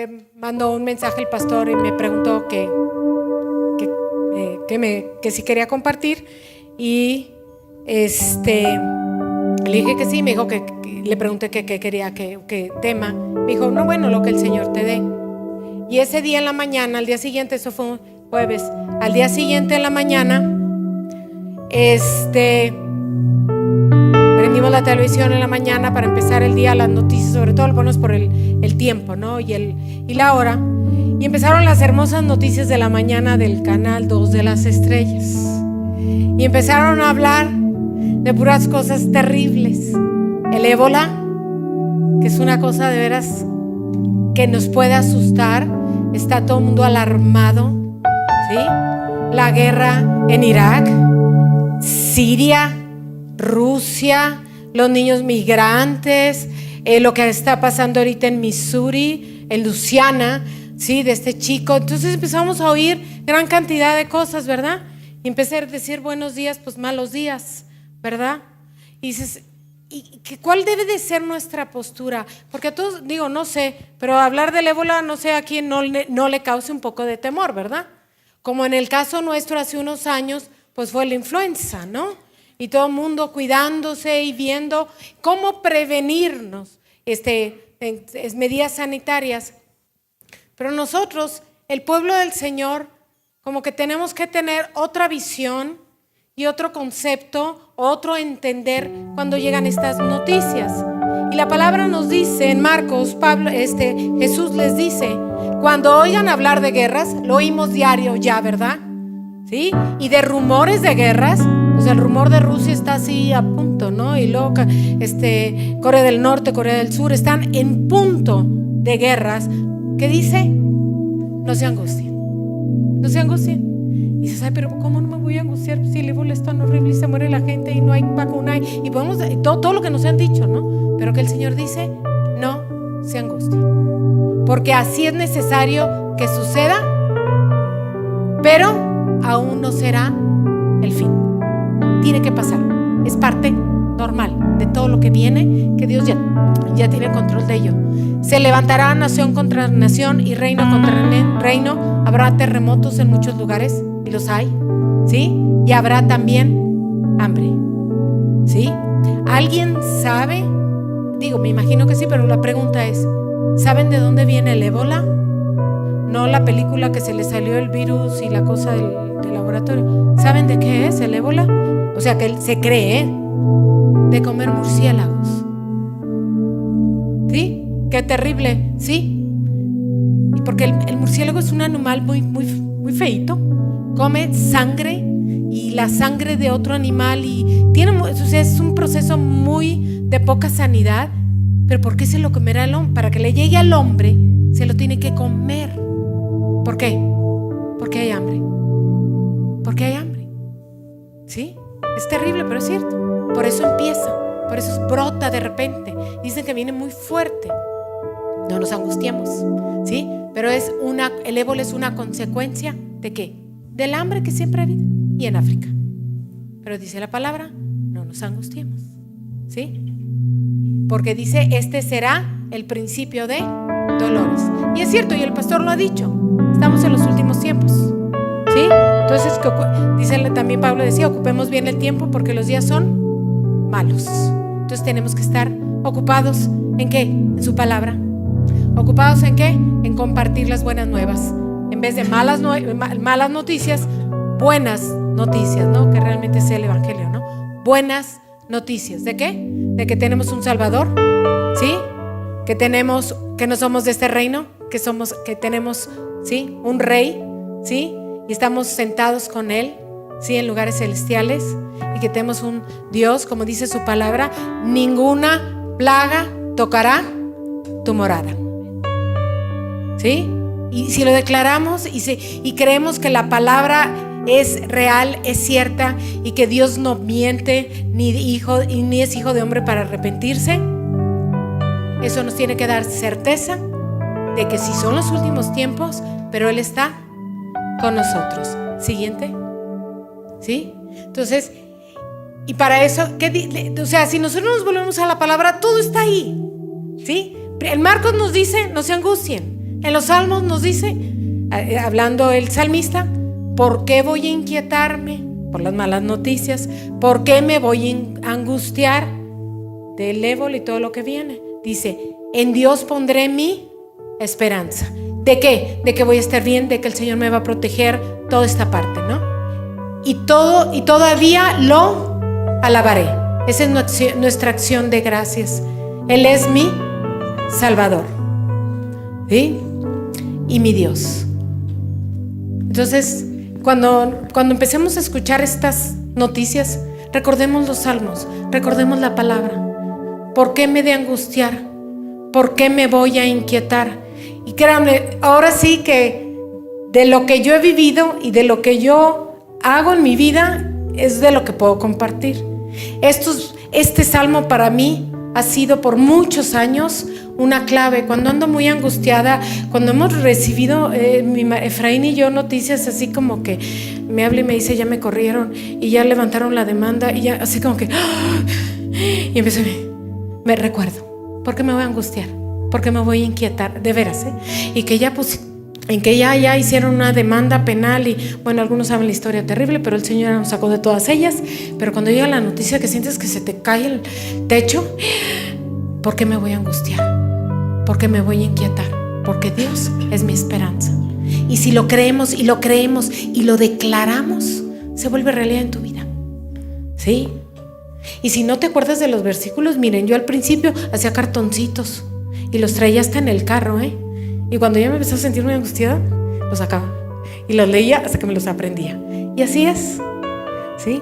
me mandó un mensaje el pastor y me preguntó que si quería compartir, y le dije que sí. Me dijo que le pregunté qué quería, qué tema. Me dijo, no, bueno, lo que el Señor te dé. Y ese día en la mañana, al día siguiente, eso fue un jueves, al día siguiente en la mañana, prendimos la televisión en la mañana para empezar el día, las noticias, sobre todo lo ponemos por el tiempo, ¿no? Y la hora. Y empezaron las hermosas noticias de la mañana del canal 2 de las estrellas. Y empezaron a hablar de puras cosas terribles. El ébola, que es una cosa de veras que nos puede asustar. Está todo el mundo alarmado, ¿sí? La guerra en Irak, Siria, Rusia, los niños migrantes, lo que está pasando ahorita en Missouri, en Luisiana, ¿sí? De este chico. Entonces empezamos a oír gran cantidad de cosas, ¿verdad? Y empecé a decir buenos días, pues malos días, ¿verdad? Y dices, ¿cuál debe de ser nuestra postura? Porque a todos, digo, no sé, pero hablar del ébola, no sé a quién no le cause un poco de temor, ¿verdad? Como en el caso nuestro hace unos años, pues fue la influenza, ¿no? Y todo el mundo cuidándose y viendo cómo prevenirnos, medidas sanitarias. Pero nosotros, el pueblo del Señor, como que tenemos que tener otra visión y otro concepto, otro entender cuando llegan estas noticias. Y la palabra nos dice en Marcos, Jesús les dice, cuando oigan hablar de guerras, lo oímos diario ya, ¿verdad? ¿Sí? Y de rumores de guerras, pues el rumor de Rusia está así a punto, ¿no? Y luego Corea del Norte, Corea del Sur están en punto de guerras. ¿Qué dice? No se angustien, no se angustien. Y dices, ay, pero ¿cómo no me voy a angustiar si el ébola es tan horrible y se muere la gente y no hay vacuna? Y podemos, todo lo que nos han dicho, ¿no? Pero que el Señor dice, no se angustien, porque así es necesario que suceda, pero aún no será el fin. Tiene que pasar, es parte normal de todo lo que viene, que Dios ya tiene control de ello. Se levantará nación contra nación y reino contra reino. Habrá terremotos en muchos lugares, y los hay, ¿sí? Y habrá también hambre, ¿sí? ¿Alguien sabe? Digo, me imagino que sí, pero la pregunta es, ¿saben de dónde viene el ébola? No la película que se le salió el virus y la cosa del laboratorio. ¿Saben de qué es el ébola? O sea, que se cree de comer murciélagos. ¿Sí? Qué terrible, ¿sí? Y porque el murciélago es un animal muy, muy, muy feíto. Come sangre y la sangre de otro animal y es un proceso muy de poca sanidad. Pero ¿por qué se lo comerá el hombre? Para que le llegue al hombre se lo tiene que comer. ¿Por qué? Porque hay hambre. Porque hay hambre. ¿Sí? Es terrible, pero es cierto. Por eso empieza, por eso brota de repente. Dicen que viene muy fuerte. No nos angustiemos, ¿sí? Pero el ébola es una consecuencia ¿de qué? Del hambre que siempre ha habido y en África. Pero dice la palabra, no nos angustiemos, ¿sí? Porque dice, este será el principio de dolores. Y es cierto, y el pastor lo ha dicho, estamos en los últimos tiempos, ¿sí? Entonces, dice también Pablo decía, ocupemos bien el tiempo porque los días son malos. Entonces tenemos que estar ocupados ¿en qué? En su palabra. ¿Ocupados en qué? En compartir las buenas nuevas. En vez de malas noticias, buenas noticias, ¿no? Que realmente es el evangelio, ¿no? Buenas noticias. ¿De qué? De que tenemos un Salvador, ¿sí? Que no somos de este reino, que tenemos, ¿sí? Un rey, ¿sí? Y estamos sentados con él, ¿sí? En lugares celestiales, y que tenemos un Dios, como dice su palabra, ninguna plaga tocará tu morada, ¿sí? Y si lo declaramos y creemos que la palabra es real, es cierta, y que Dios no miente ni es hijo de hombre para arrepentirse, eso nos tiene que dar certeza de que sí son los últimos tiempos, pero Él está con nosotros. Siguiente, ¿sí? Entonces, y para eso, o sea, si nosotros nos volvemos a la palabra, todo está ahí, ¿sí? El Marcos nos dice, no se angustien. En los salmos nos dice, hablando el salmista, ¿por qué voy a inquietarme por las malas noticias? ¿Por qué me voy a angustiar del ébola y todo lo que viene? Dice, en Dios pondré mi esperanza. ¿De qué? De que voy a estar bien, de que el Señor me va a proteger, toda esta parte, ¿no? Y todavía lo alabaré. Esa es nuestra acción de gracias. Él es mi Salvador, ¿sí? Y mi Dios. Entonces, cuando empecemos a escuchar estas noticias, recordemos los salmos, recordemos la palabra. ¿Por qué me he de angustiar? ¿Por qué me voy a inquietar? Y créanme, ahora sí que de lo que yo he vivido y de lo que yo hago en mi vida es de lo que puedo compartir. Este salmo para mí ha sido por muchos años una clave. Cuando ando muy angustiada, cuando hemos recibido Efraín y yo noticias así como que me habla y me dice, ya me corrieron y ya levantaron la demanda, y ya así como que y empecé, me recuerdo, ¿por qué me voy a angustiar? ¿Por qué me voy a inquietar? De veras, y que ya ya hicieron una demanda penal y bueno, algunos saben la historia terrible, pero el Señor nos sacó de todas ellas. Pero cuando llega la noticia que sientes que se te cae el techo, ¿por qué me voy a angustiar? ¿Por qué me voy a inquietar? Porque Dios es mi esperanza. Y si lo creemos y lo creemos y lo declaramos, se vuelve realidad en tu vida, ¿sí? Y si no te acuerdas de los versículos, miren, yo al principio hacía cartoncitos y los traía hasta en el carro, y cuando ya me empecé a sentir muy angustiada, los sacaba y los leía hasta que me los aprendía. Y así es, ¿sí?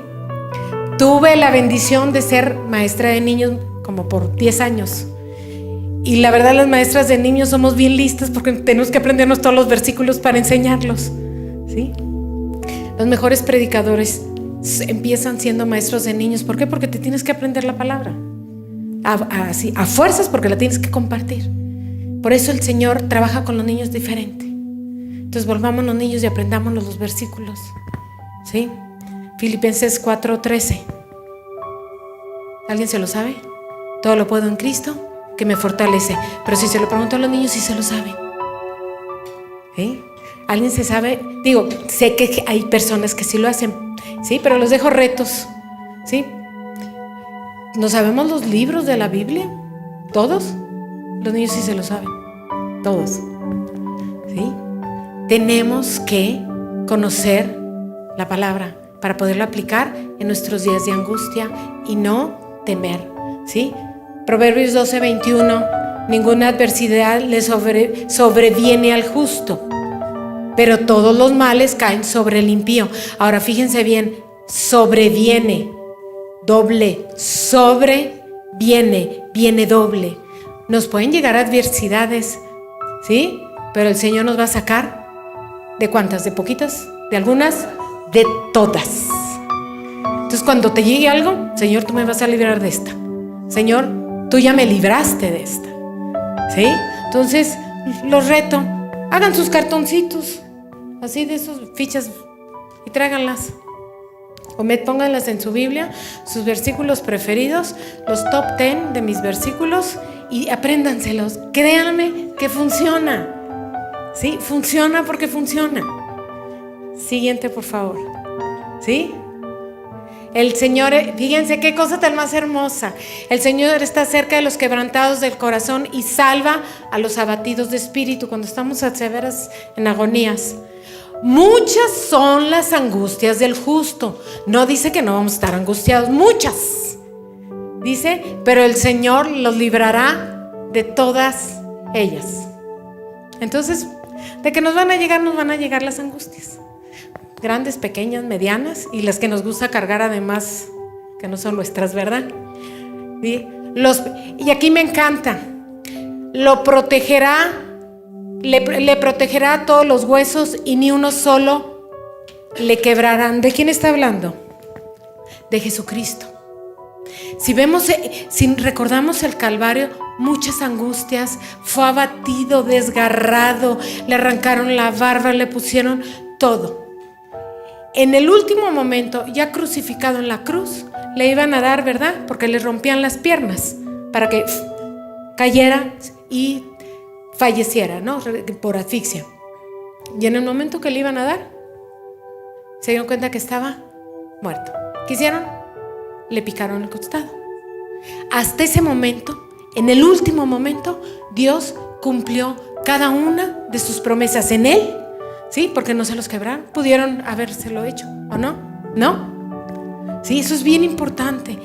Tuve la bendición de ser maestra de niños como por 10 años. Y la verdad, las maestras de niños somos bien listas porque tenemos que aprendernos todos los versículos para enseñarlos, ¿sí? Los mejores predicadores empiezan siendo maestros de niños. ¿Por qué? Porque te tienes que aprender la palabra a fuerzas, porque la tienes que compartir. Por eso el Señor trabaja con los niños diferente. Entonces volvámonos niños y aprendámonos los versículos, ¿sí? Filipenses 4:13. ¿Alguien se lo sabe? Todo lo puedo en Cristo que me fortalece. Pero si se lo pregunto a los niños, sí se lo saben, ¿sí? ¿Alguien se sabe? Digo, sé que hay personas que sí lo hacen, ¿sí? Pero los dejo retos, ¿sí? ¿No sabemos los libros de la Biblia? ¿Todos? Los niños sí se lo saben, todos, ¿sí? Tenemos que conocer la palabra para poderlo aplicar en nuestros días de angustia y no temer, ¿sí? Proverbios 12:21, ninguna adversidad le sobreviene al justo, pero todos los males caen sobre el impío. Ahora fíjense bien, sobreviene, doble, sobreviene, viene doble. Nos pueden llegar adversidades, ¿sí? Pero el Señor nos va a sacar ¿de cuántas? ¿De poquitas? ¿De algunas? De todas. Entonces cuando te llegue algo, Señor, tú me vas a librar de esta. Señor, tú ya me libraste de esta, ¿sí? Entonces los reto, hagan sus cartoncitos así de sus fichas y tráiganlas. O pónganlas en su Biblia, sus versículos preferidos, los top 10 de mis versículos, y apréndanselos. Créanme que funciona, ¿sí? Funciona porque funciona. Siguiente, por favor, ¿sí? El Señor, fíjense qué cosa tan más hermosa. El Señor está cerca de los quebrantados del corazón y salva a los abatidos de espíritu cuando estamos a severas en agonías. Muchas son las angustias del justo. No dice que no vamos a estar angustiados, muchas. Dice, pero el Señor los librará de todas ellas. Entonces, de que nos van a llegar las angustias. Grandes, pequeñas, medianas, y las que nos gusta cargar además, que no son nuestras, ¿verdad? ¿Sí? Y aquí me encanta. Lo protegerá. Le protegerá todos los huesos y ni uno solo le quebrarán. ¿De quién está hablando? De Jesucristo. Si recordamos el Calvario, muchas angustias, fue abatido, desgarrado, le arrancaron la barba, le pusieron todo. En el último momento, ya crucificado en la cruz, le iban a dar, ¿verdad? Porque le rompían las piernas para que cayera y falleciera, ¿no? Por asfixia. Y en el momento que le iban a dar, se dieron cuenta que estaba muerto. ¿Qué hicieron? Le picaron el costado. Hasta ese momento, en el último momento, Dios cumplió cada una de sus promesas en él, ¿sí? Porque no se los quebraron. Pudieron habérselo hecho, ¿o no? ¿No? Sí, eso es bien importante.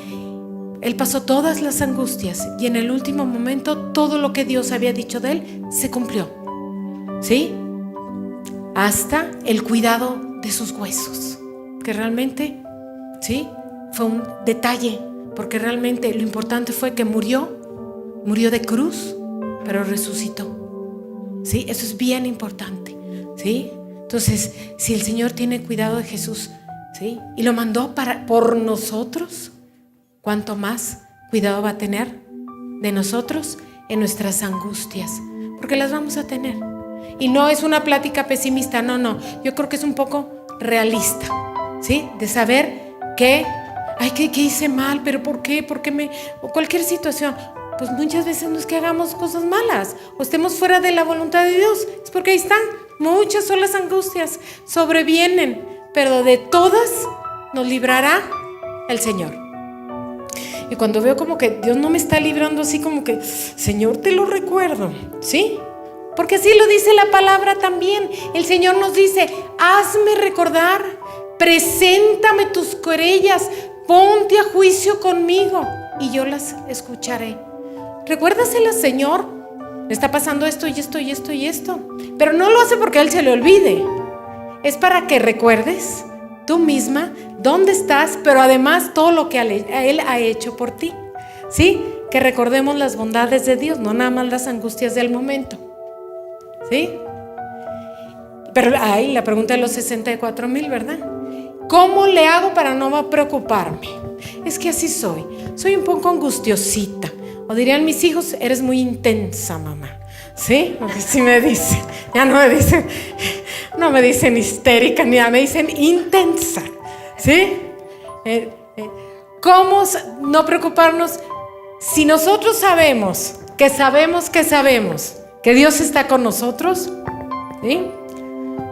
Él pasó todas las angustias y en el último momento todo lo que Dios había dicho de él se cumplió, ¿sí? Hasta el cuidado de sus huesos, que realmente, ¿sí? Fue un detalle, porque realmente lo importante fue que murió de cruz, pero resucitó, ¿sí? Eso es bien importante, ¿sí? Entonces, si el Señor tiene cuidado de Jesús, ¿sí? Y lo mandó por nosotros, ¿cuánto más cuidado va a tener de nosotros en nuestras angustias? Porque las vamos a tener. Y no es una plática pesimista, no. Yo creo que es un poco realista, ¿sí? De saber que, ¿qué hice mal? ¿Pero por qué? O cualquier situación. Pues muchas veces no es que hagamos cosas malas o estemos fuera de la voluntad de Dios. Es porque ahí están. Muchas son las angustias. Sobrevienen. Pero de todas nos librará el Señor. Y cuando veo como que Dios no me está librando así como que, Señor, te lo recuerdo, ¿sí? Porque así lo dice la palabra también. El Señor nos dice, hazme recordar, preséntame tus querellas, ponte a juicio conmigo y yo las escucharé. Recuérdaselas, Señor, me está pasando esto y esto y esto y esto. Pero no lo hace porque a Él se le olvide. Es para que recuerdes tú misma dónde estás, pero además todo lo que Él ha hecho por ti, ¿sí? Que recordemos las bondades de Dios, no nada más las angustias del momento, ¿sí? Pero la pregunta de los 64,000, ¿verdad? ¿Cómo le hago para no preocuparme? Es que así soy un poco angustiosita. O dirían mis hijos, eres muy intensa, mamá, ¿sí? Porque sí me dicen, ya no me dicen histérica, ni nada, me dicen intensa, ¿sí? ¿Cómo no preocuparnos si nosotros sabemos que Dios está con nosotros? ¿Sí?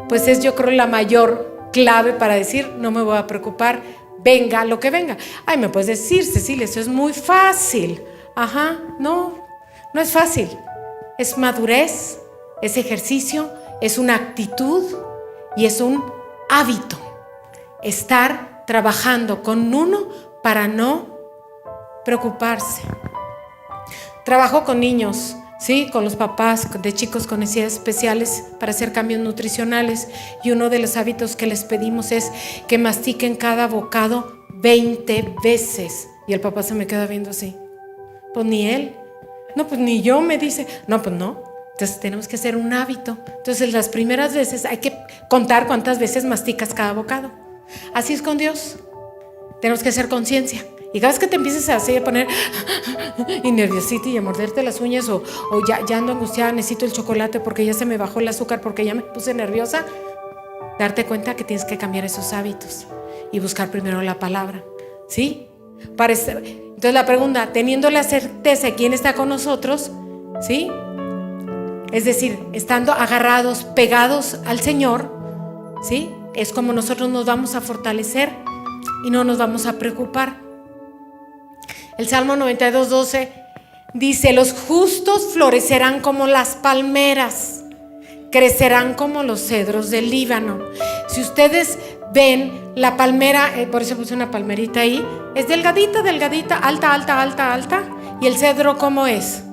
Pues es, yo creo, la mayor clave para decir, no me voy a preocupar, venga lo que venga. Ay, me puedes decir, Cecilia, eso es muy fácil. Ajá, no es fácil. Es madurez, es ejercicio, es una actitud y es un hábito. Estar trabajando con uno para no preocuparse. Trabajo con niños, ¿sí? Con los papás de chicos con necesidades especiales para hacer cambios nutricionales, y uno de los hábitos que les pedimos es que mastiquen cada bocado 20 veces. Y el papá se me queda viendo así. Pues ni él, no, pues ni yo, me dice. No, pues no. Entonces tenemos que hacer un hábito. Entonces las primeras veces hay que contar cuántas veces masticas cada bocado. Así es con Dios. Tenemos que hacer conciencia. Y cada vez que te empieces a poner y nerviosita y a morderte las uñas o ya ando angustiada, necesito el chocolate porque ya se me bajó el azúcar, porque ya me puse nerviosa, darte cuenta que tienes que cambiar esos hábitos y buscar primero la palabra, ¿sí? Entonces la pregunta, teniendo la certeza de quién está con nosotros, ¿sí? Es decir, estando agarrados, pegados al Señor, ¿sí? Es como nosotros nos vamos a fortalecer y no nos vamos a preocupar. El Salmo 92:12 dice, los justos florecerán como las palmeras, crecerán como los cedros del Líbano. Si ustedes ven la palmera, por eso puse una palmerita ahí, es delgadita, alta, y el cedro, ¿cómo es?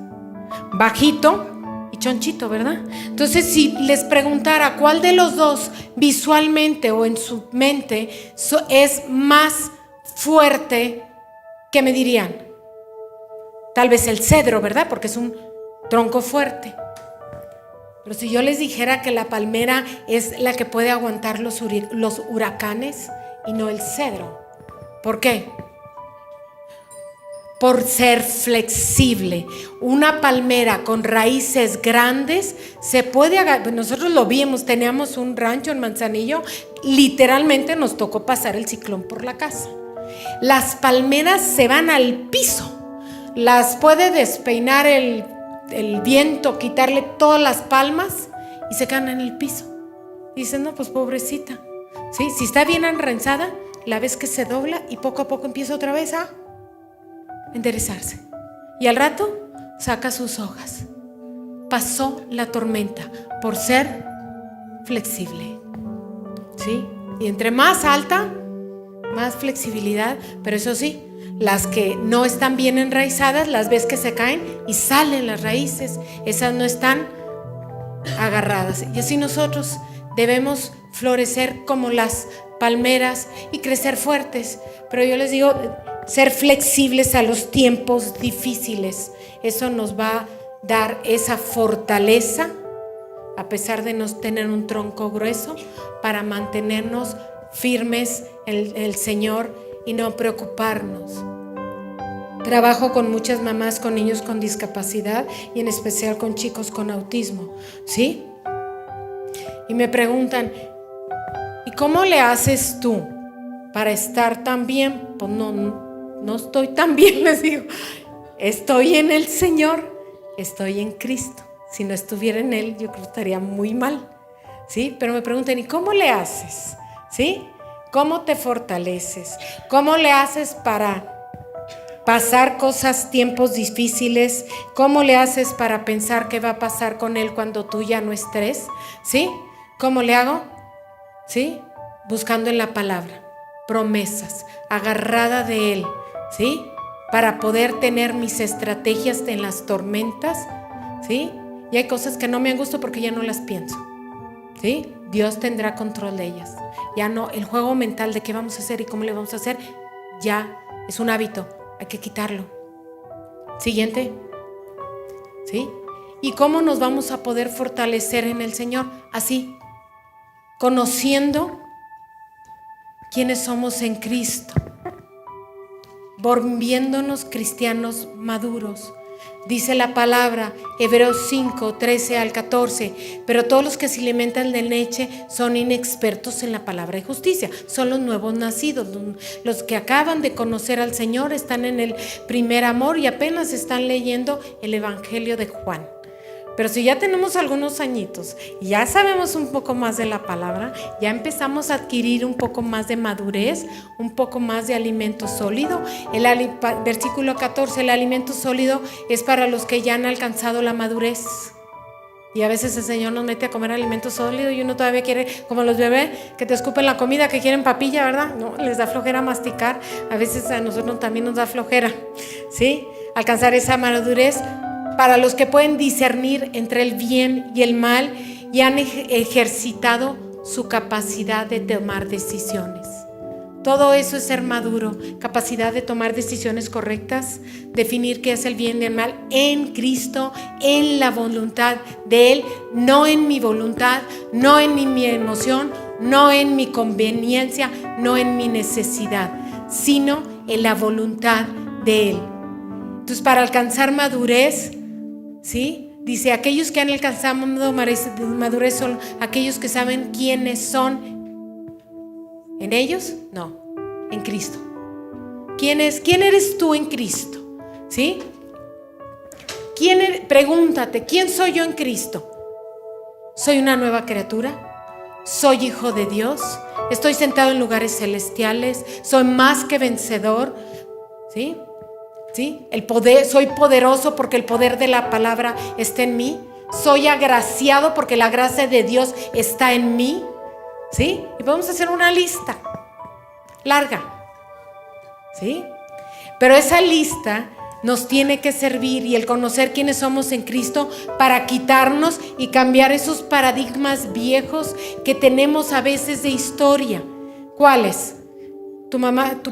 Bajito y chonchito, ¿verdad? Entonces, si les preguntara cuál de los dos visualmente o en su mente es más fuerte, ¿qué me dirían? Tal vez el cedro, ¿verdad? Porque es un tronco fuerte. Pero si yo les dijera que la palmera es la que puede aguantar los huracanes y no el cedro. ¿Por qué? Por ser flexible. Una palmera con raíces grandes se puede agarrar. Nosotros lo vimos, teníamos un rancho en Manzanillo, literalmente nos tocó pasar el ciclón por la casa. Las palmeras se van al piso, las puede despeinar el el viento quitarle todas las palmas y se caen en el piso. Y dicen, no, pues pobrecita. ¿Sí? Si está bien enraizada, la ves que se dobla y poco a poco empieza otra vez a enderezarse. Y al rato saca sus hojas. Pasó la tormenta por ser flexible. ¿Sí? Y entre más alta, más flexibilidad. Pero eso sí, las que no están bien enraizadas, las ves que se caen y salen las raíces. Esas no están agarradas. Y así nosotros debemos florecer como las palmeras y crecer fuertes. Pero yo les digo, ser flexibles a los tiempos difíciles. Eso nos va a dar esa fortaleza, a pesar de no tener un tronco grueso, para mantenernos firmes en el Señor y no preocuparnos. Trabajo con muchas mamás con niños con discapacidad y en especial con chicos con autismo, ¿sí? Y me preguntan, ¿y cómo le haces tú para estar tan bien? Pues no estoy tan bien, les digo. Estoy en el Señor, estoy en Cristo. Si no estuviera en Él, yo creo que estaría muy mal, ¿sí? Pero me preguntan, ¿y cómo le haces? ¿Sí? ¿Cómo te fortaleces? ¿Cómo le haces para pasar tiempos difíciles? ¿Cómo le haces para pensar qué va a pasar con Él cuando tú ya no estés? ¿Sí? ¿Cómo le hago? ¿Sí? Buscando en la palabra, promesas, agarrada de Él, ¿sí? Para poder tener mis estrategias en las tormentas, ¿sí? Y hay cosas que no me han gustado porque ya no las pienso, ¿sí? Dios tendrá control de ellas. Ya no, el juego mental de qué vamos a hacer y cómo le vamos a hacer, ya es un hábito, hay que quitarlo. Siguiente, ¿sí? ¿Y cómo nos vamos a poder fortalecer en el Señor? Así, conociendo quiénes somos en Cristo, volviéndonos cristianos maduros. Dice la palabra, Hebreos 5, 13 al 14, pero todos los que se alimentan de leche son inexpertos en la palabra de justicia, son los nuevos nacidos, los que acaban de conocer al Señor, están en el primer amor y apenas están leyendo el Evangelio de Juan. Pero si ya tenemos algunos añitos y ya sabemos un poco más de la palabra, ya empezamos a adquirir un poco más de madurez, un poco más de alimento sólido. Versículo 14, el alimento sólido es para los que ya han alcanzado la madurez. Y a veces el Señor nos mete a comer alimento sólido y uno todavía quiere, como los bebés, que te escupen la comida, que quieren papilla, ¿verdad? No, les da flojera masticar. A veces a nosotros también nos da flojera, ¿sí? Alcanzar esa madurez. Para los que pueden discernir entre el bien y el mal y han ejercitado su capacidad de tomar decisiones. Todo eso es ser maduro, capacidad de tomar decisiones correctas, definir qué es el bien y el mal en Cristo, en la voluntad de Él, no en mi voluntad, no en mi emoción, no en mi conveniencia, no en mi necesidad, sino en la voluntad de Él. Entonces, para alcanzar madurez, ¿sí? Dice, aquellos que han alcanzado madurez son aquellos que saben quiénes son. ¿En ellos? No, en Cristo. ¿Quién eres tú en Cristo? ¿Sí? Pregúntate, ¿quién soy yo en Cristo? ¿Soy una nueva criatura? ¿Soy hijo de Dios? ¿Estoy sentado en lugares celestiales? ¿Soy más que vencedor? ¿Sí? ¿Sí? Soy poderoso porque el poder de la palabra está en mí. Soy agraciado porque la gracia de Dios está en mí. ¿Sí? Y vamos a hacer una lista larga, ¿sí? Pero esa lista nos tiene que servir, y el conocer quiénes somos en Cristo, para quitarnos y cambiar esos paradigmas viejos que tenemos a veces de historia. ¿Cuáles? Tu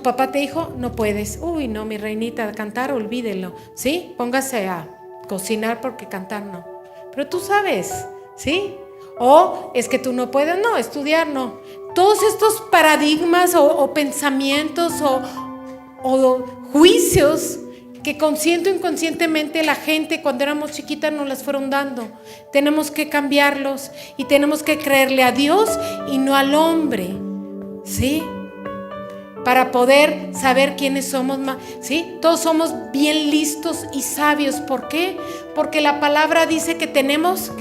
papá te dijo, no puedes. Uy, no, mi reinita, cantar, olvídelo, ¿sí? Póngase a cocinar porque cantar no. Pero tú sabes, ¿sí? O es que tú no puedes, no, estudiar no. Todos estos paradigmas o pensamientos o juicios que consciente o inconscientemente la gente cuando éramos chiquitas nos las fueron dando. Tenemos que cambiarlos y tenemos que creerle a Dios y no al hombre, ¿sí? para poder saber quiénes somos, ¿sí? Todos somos bien listos y sabios. ¿Por qué? Porque la palabra dice que tenemos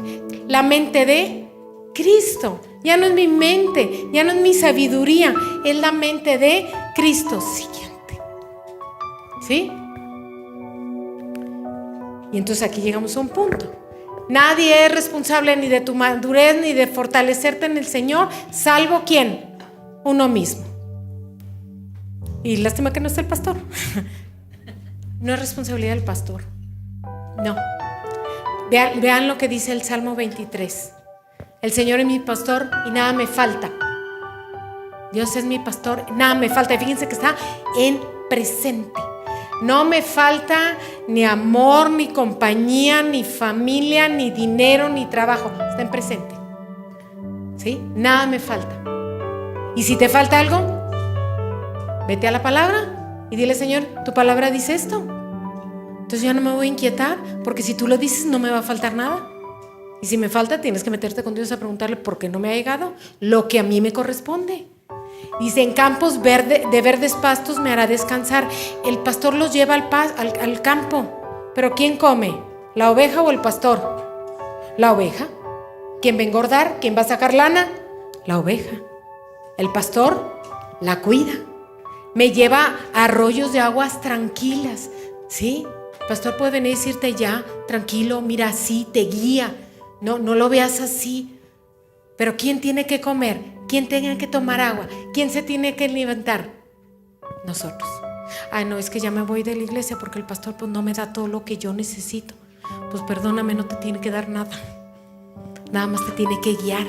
la mente de Cristo. Ya no es mi mente, ya no es mi sabiduría, es la mente de Cristo. Siguiente. ¿Sí? Y entonces aquí llegamos a un punto. Nadie es responsable ni de tu madurez ni de fortalecerte en el Señor, salvo ¿quién? Uno mismo. Y lástima que no esté el pastor. No es responsabilidad del pastor. No. Vean lo que dice el Salmo 23. El Señor es mi pastor y nada me falta. Dios es mi pastor, nada me falta. Y fíjense que está en presente. No me falta ni amor, ni compañía, ni familia, ni dinero, ni trabajo. Está en presente. ¿Sí? Nada me falta. Y si te falta algo, vete a la palabra y dile: Señor, tu palabra dice esto. Entonces yo no me voy a inquietar, porque si tú lo dices no me va a faltar nada. Y si me falta, tienes que meterte con Dios a preguntarle por qué no me ha llegado lo que a mí me corresponde. Dice: en campos de verdes pastos me hará descansar. El pastor los lleva al campo. ¿Pero quién come? ¿La oveja o el pastor? La oveja. ¿Quién va a engordar? ¿Quién va a sacar lana? La oveja. El pastor la cuida. Me lleva a arroyos de aguas tranquilas. ¿Sí? El pastor puede venir y decirte: ya, tranquilo, mira, así, te guía. No lo veas así. Pero ¿quién tiene que comer? ¿Quién tiene que tomar agua? ¿Quién se tiene que levantar? Nosotros. Ay, no, es que ya me voy de la iglesia porque el pastor pues no me da todo lo que yo necesito. Pues perdóname, no te tiene que dar nada. Nada más te tiene que guiar.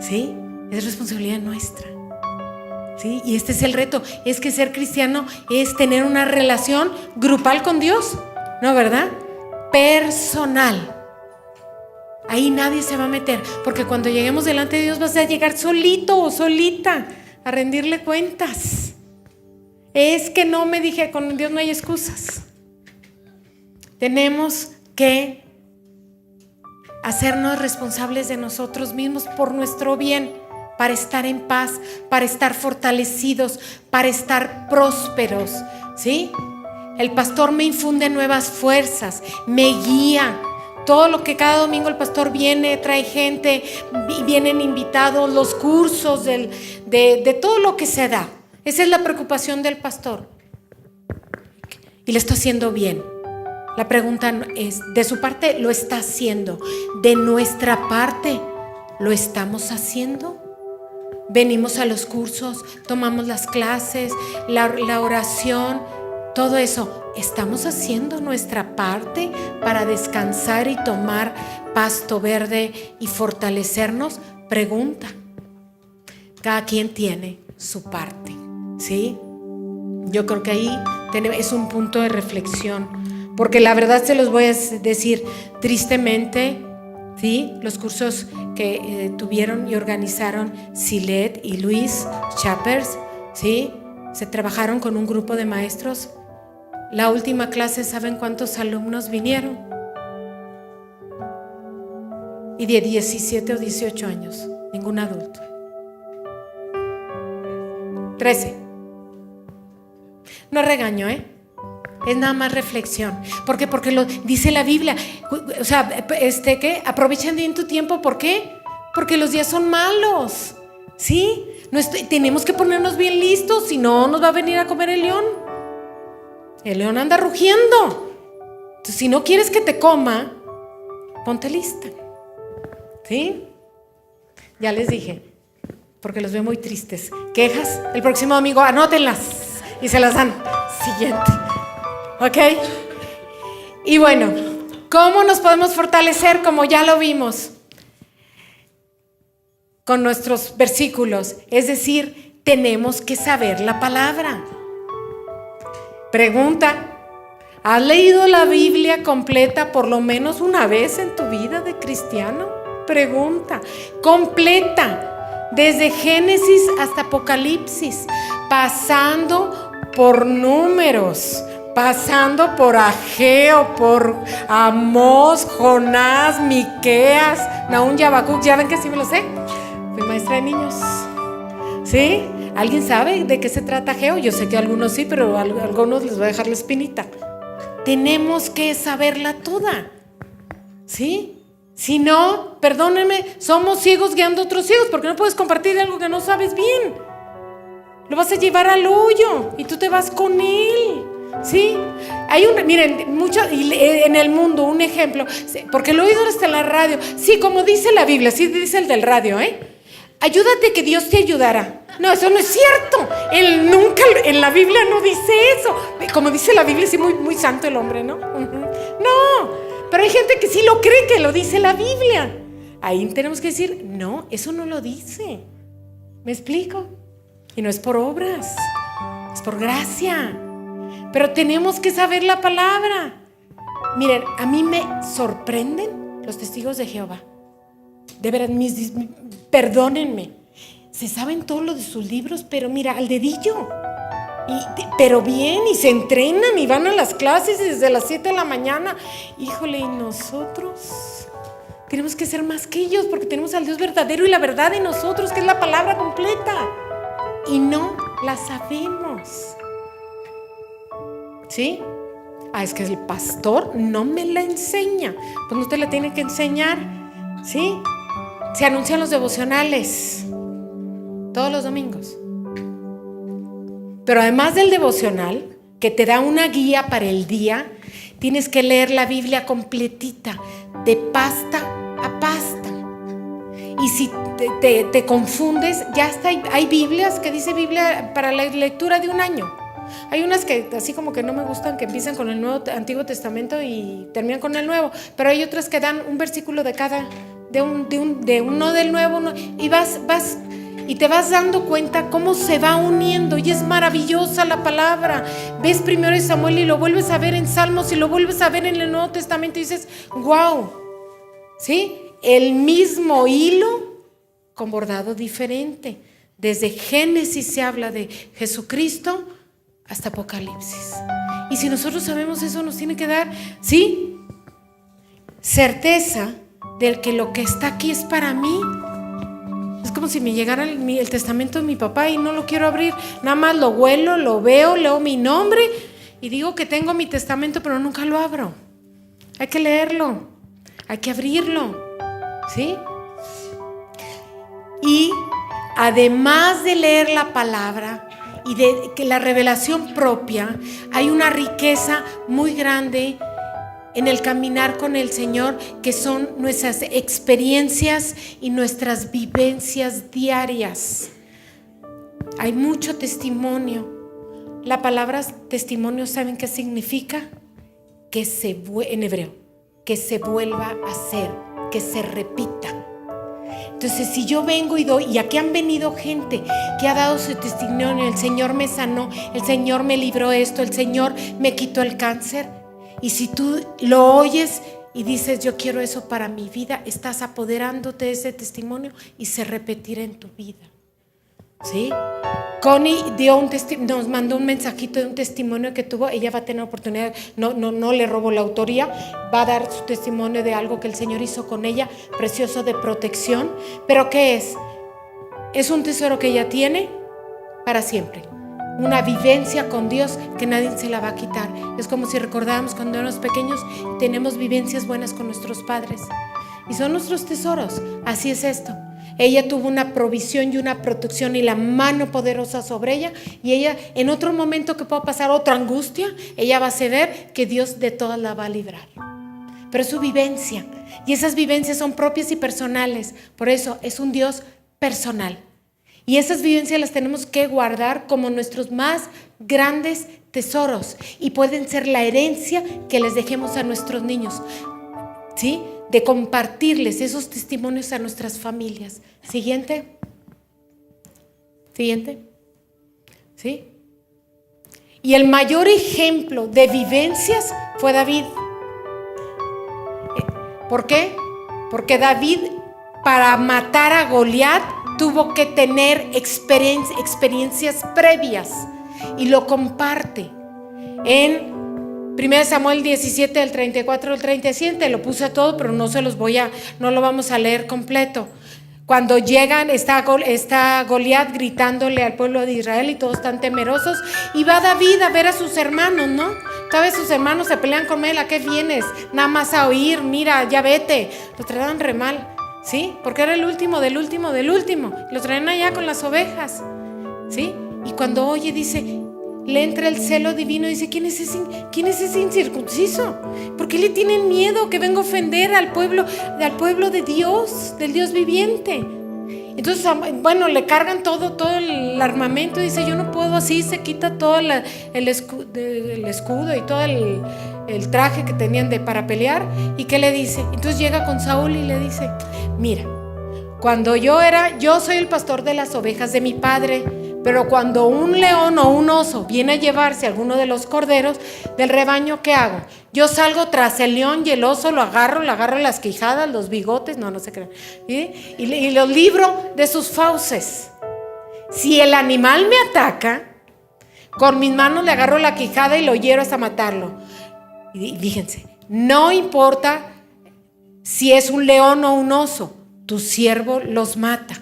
¿Sí? Es responsabilidad nuestra. ¿Sí? Y este es el reto. Es que ser cristiano es tener una relación grupal con Dios. ¿No, verdad? Personal. Ahí nadie se va a meter, porque cuando lleguemos delante de Dios vas a llegar solito o solita a rendirle cuentas. Es que no me dije, con Dios no hay excusas. Tenemos que hacernos responsables de nosotros mismos por nuestro bien, para estar en paz, para estar fortalecidos, para estar prósperos, ¿sí? El pastor me infunde nuevas fuerzas, me guía. Todo lo que cada domingo el pastor viene, trae gente, vienen invitados, los cursos, de todo lo que se da. Esa es la preocupación del pastor. Y lo está haciendo bien. La pregunta es: de su parte lo está haciendo, de nuestra parte lo estamos haciendo. Venimos a los cursos, tomamos las clases, la oración, todo eso. ¿Estamos haciendo nuestra parte para descansar y tomar pasto verde y fortalecernos? Pregunta. Cada quien tiene su parte, ¿sí? Yo creo que ahí es un punto de reflexión, porque la verdad se los voy a decir tristemente, ¿sí? Los cursos que tuvieron y organizaron Silet y Luis Chapers, ¿sí? Se trabajaron con un grupo de maestros. La última clase, ¿saben cuántos alumnos vinieron? Y de 17 o 18 años, ningún adulto. 13. No regaño, es nada más reflexión. ¿Por qué? Porque lo dice la Biblia. O sea, ¿qué? Aprovechen bien tu tiempo. ¿Por qué? Porque los días son malos, ¿sí? Tenemos que ponernos bien listos, si no nos va a venir a comer el león. El león anda rugiendo. Entonces, si no quieres que te coma, ponte lista. ¿Sí? Ya les dije, porque los veo muy tristes. Quejas, el próximo domingo anótenlas y se las dan. Siguiente. ¿Ok? Y bueno, ¿cómo nos podemos fortalecer? Como ya lo vimos con nuestros versículos. Es decir, tenemos que saber la palabra. Pregunta: ¿has leído la Biblia completa por lo menos una vez en tu vida de cristiano? Pregunta. Completa, desde Génesis hasta Apocalipsis, pasando por Números, pasando por Ageo, por Amós, Jonás, Miqueas, Nahum y Habacuc. Ya ven que sí me lo sé. Fui maestra de niños, ¿sí? ¿Alguien sabe de qué se trata Geo? Yo sé que algunos sí, pero a algunos les voy a dejar la espinita. Tenemos que saberla toda, ¿sí? Si no, perdónenme, somos ciegos guiando a otros ciegos, porque no puedes compartir algo que no sabes bien. Lo vas a llevar al hoyo y tú te vas con él, ¿sí? Miren, mucho en el mundo, un ejemplo, porque lo he oído hasta en la radio. Sí, como dice la Biblia, sí dice el del radio, ayúdate que Dios te ayudará. No, eso no es cierto. Él nunca, en la Biblia no dice eso. Como dice la Biblia, sí, muy, muy santo el hombre, ¿no? No, pero hay gente que sí lo cree que lo dice la Biblia. Ahí tenemos que decir, no, eso no lo dice. ¿Me explico? Y no es por obras, es por gracia. Pero tenemos que saber la palabra. Miren, a mí me sorprenden los testigos de Jehová. De verdad, perdónenme. Se saben todo lo de sus libros, pero mira, al dedillo. Pero bien, y se entrenan y van a las clases desde las 7 de la mañana. Híjole, y nosotros tenemos que ser más que ellos, porque tenemos al Dios verdadero y la verdad en nosotros, que es la palabra completa. Y no la sabemos. ¿Sí? Es que el pastor no me la enseña. Pues no te la tiene que enseñar. ¿Sí? Se anuncian los devocionales todos los domingos. Pero además del devocional, que te da una guía para el día, tienes que leer la Biblia completita, de pasta a pasta. Y si te confundes, ya está. Hay Biblias que dice Biblia para la lectura de un año. Hay unas que así como que no me gustan, que empiezan con el Antiguo Testamento y terminan con el Nuevo. Pero hay otras que dan un versículo de cada, de uno del Nuevo, y te vas dando cuenta cómo se va uniendo. Y es maravillosa la palabra. Ves primero en Samuel y lo vuelves a ver en Salmos y lo vuelves a ver en el Nuevo Testamento y dices, wow, ¿sí? El mismo hilo con bordado diferente. Desde Génesis se habla de Jesucristo hasta Apocalipsis. Y si nosotros sabemos eso, nos tiene que dar, ¿sí?, certeza de que lo que está aquí es para mí. Es como si me llegara el testamento de mi papá y no lo quiero abrir. Nada más lo huelo, lo veo, leo mi nombre y digo que tengo mi testamento, pero nunca lo abro. Hay que leerlo, hay que abrirlo, ¿sí? Y además de leer la palabra y de que la revelación propia, hay una riqueza muy grande en el caminar con el Señor, que son nuestras experiencias y nuestras vivencias diarias. Hay mucho testimonio. La palabra testimonio, ¿saben qué significa? En hebreo, que se vuelva a hacer, que se repita. Entonces, si yo vengo y doy, y aquí han venido gente que ha dado su testimonio, el Señor me sanó, el Señor me libró esto, el Señor me quitó el cáncer. Y si tú lo oyes y dices, yo quiero eso para mi vida, estás apoderándote de ese testimonio y se repetirá en tu vida, ¿sí? Connie nos mandó un mensajito de un testimonio que tuvo. Ella va a tener oportunidad, no le robo la autoría, va a dar su testimonio de algo que el Señor hizo con ella, precioso, de protección. ¿Pero qué es? Es un tesoro que ella tiene para siempre. Una vivencia con Dios que nadie se la va a quitar. Es como si recordáramos cuando éramos pequeños y tenemos vivencias buenas con nuestros padres. Y son nuestros tesoros. Así es esto. Ella tuvo una provisión y una protección y la mano poderosa sobre ella. Y ella, en otro momento que pueda pasar otra angustia, ella va a saber que Dios de todas la va a librar. Pero es su vivencia. Y esas vivencias son propias y personales. Por eso es un Dios personal. Y esas vivencias las tenemos que guardar como nuestros más grandes tesoros. Y pueden ser la herencia que les dejemos a nuestros niños, ¿sí? De compartirles esos testimonios a nuestras familias. Siguiente. ¿Sí? Y el mayor ejemplo de vivencias fue David. ¿Por qué? Porque David, para matar a Goliat, tuvo que tener experiencias previas, y lo comparte en 1 Samuel 17, del 34 al 37. Lo puse todo, pero no lo vamos a leer completo. Cuando llegan, está Goliat gritándole al pueblo de Israel y todos están temerosos. Y va David a ver a sus hermanos, ¿no? Todavía sus hermanos se pelean con él. ¿A qué vienes? Nada más a oír, mira, ya vete. Lo trataban re mal, ¿sí? Porque era el último del último del último. Lo traen allá con las ovejas, ¿sí? Y cuando oye, dice, le entra el celo divino y dice, ¿quién es ese incircunciso? ¿Por qué le tienen miedo que venga a ofender al pueblo de Dios, del Dios viviente? Entonces, bueno, le cargan todo el armamento y dice, yo no puedo así, se quita todo el escudo y todo el traje que tenían para pelear. ¿Y qué le dice? Entonces llega con Saúl y le dice, mira, cuando yo soy el pastor de las ovejas de mi padre, pero cuando un león o un oso viene a llevarse alguno de los corderos del rebaño, ¿qué hago? Yo salgo tras el león y el oso lo agarro las quijadas, los bigotes, no se crean, ¿sí? Y los libro de sus fauces. Si el animal me ataca, con mis manos le agarro la quijada y lo hiero hasta matarlo. Y fíjense, no importa si es un león o un oso, tu siervo los mata.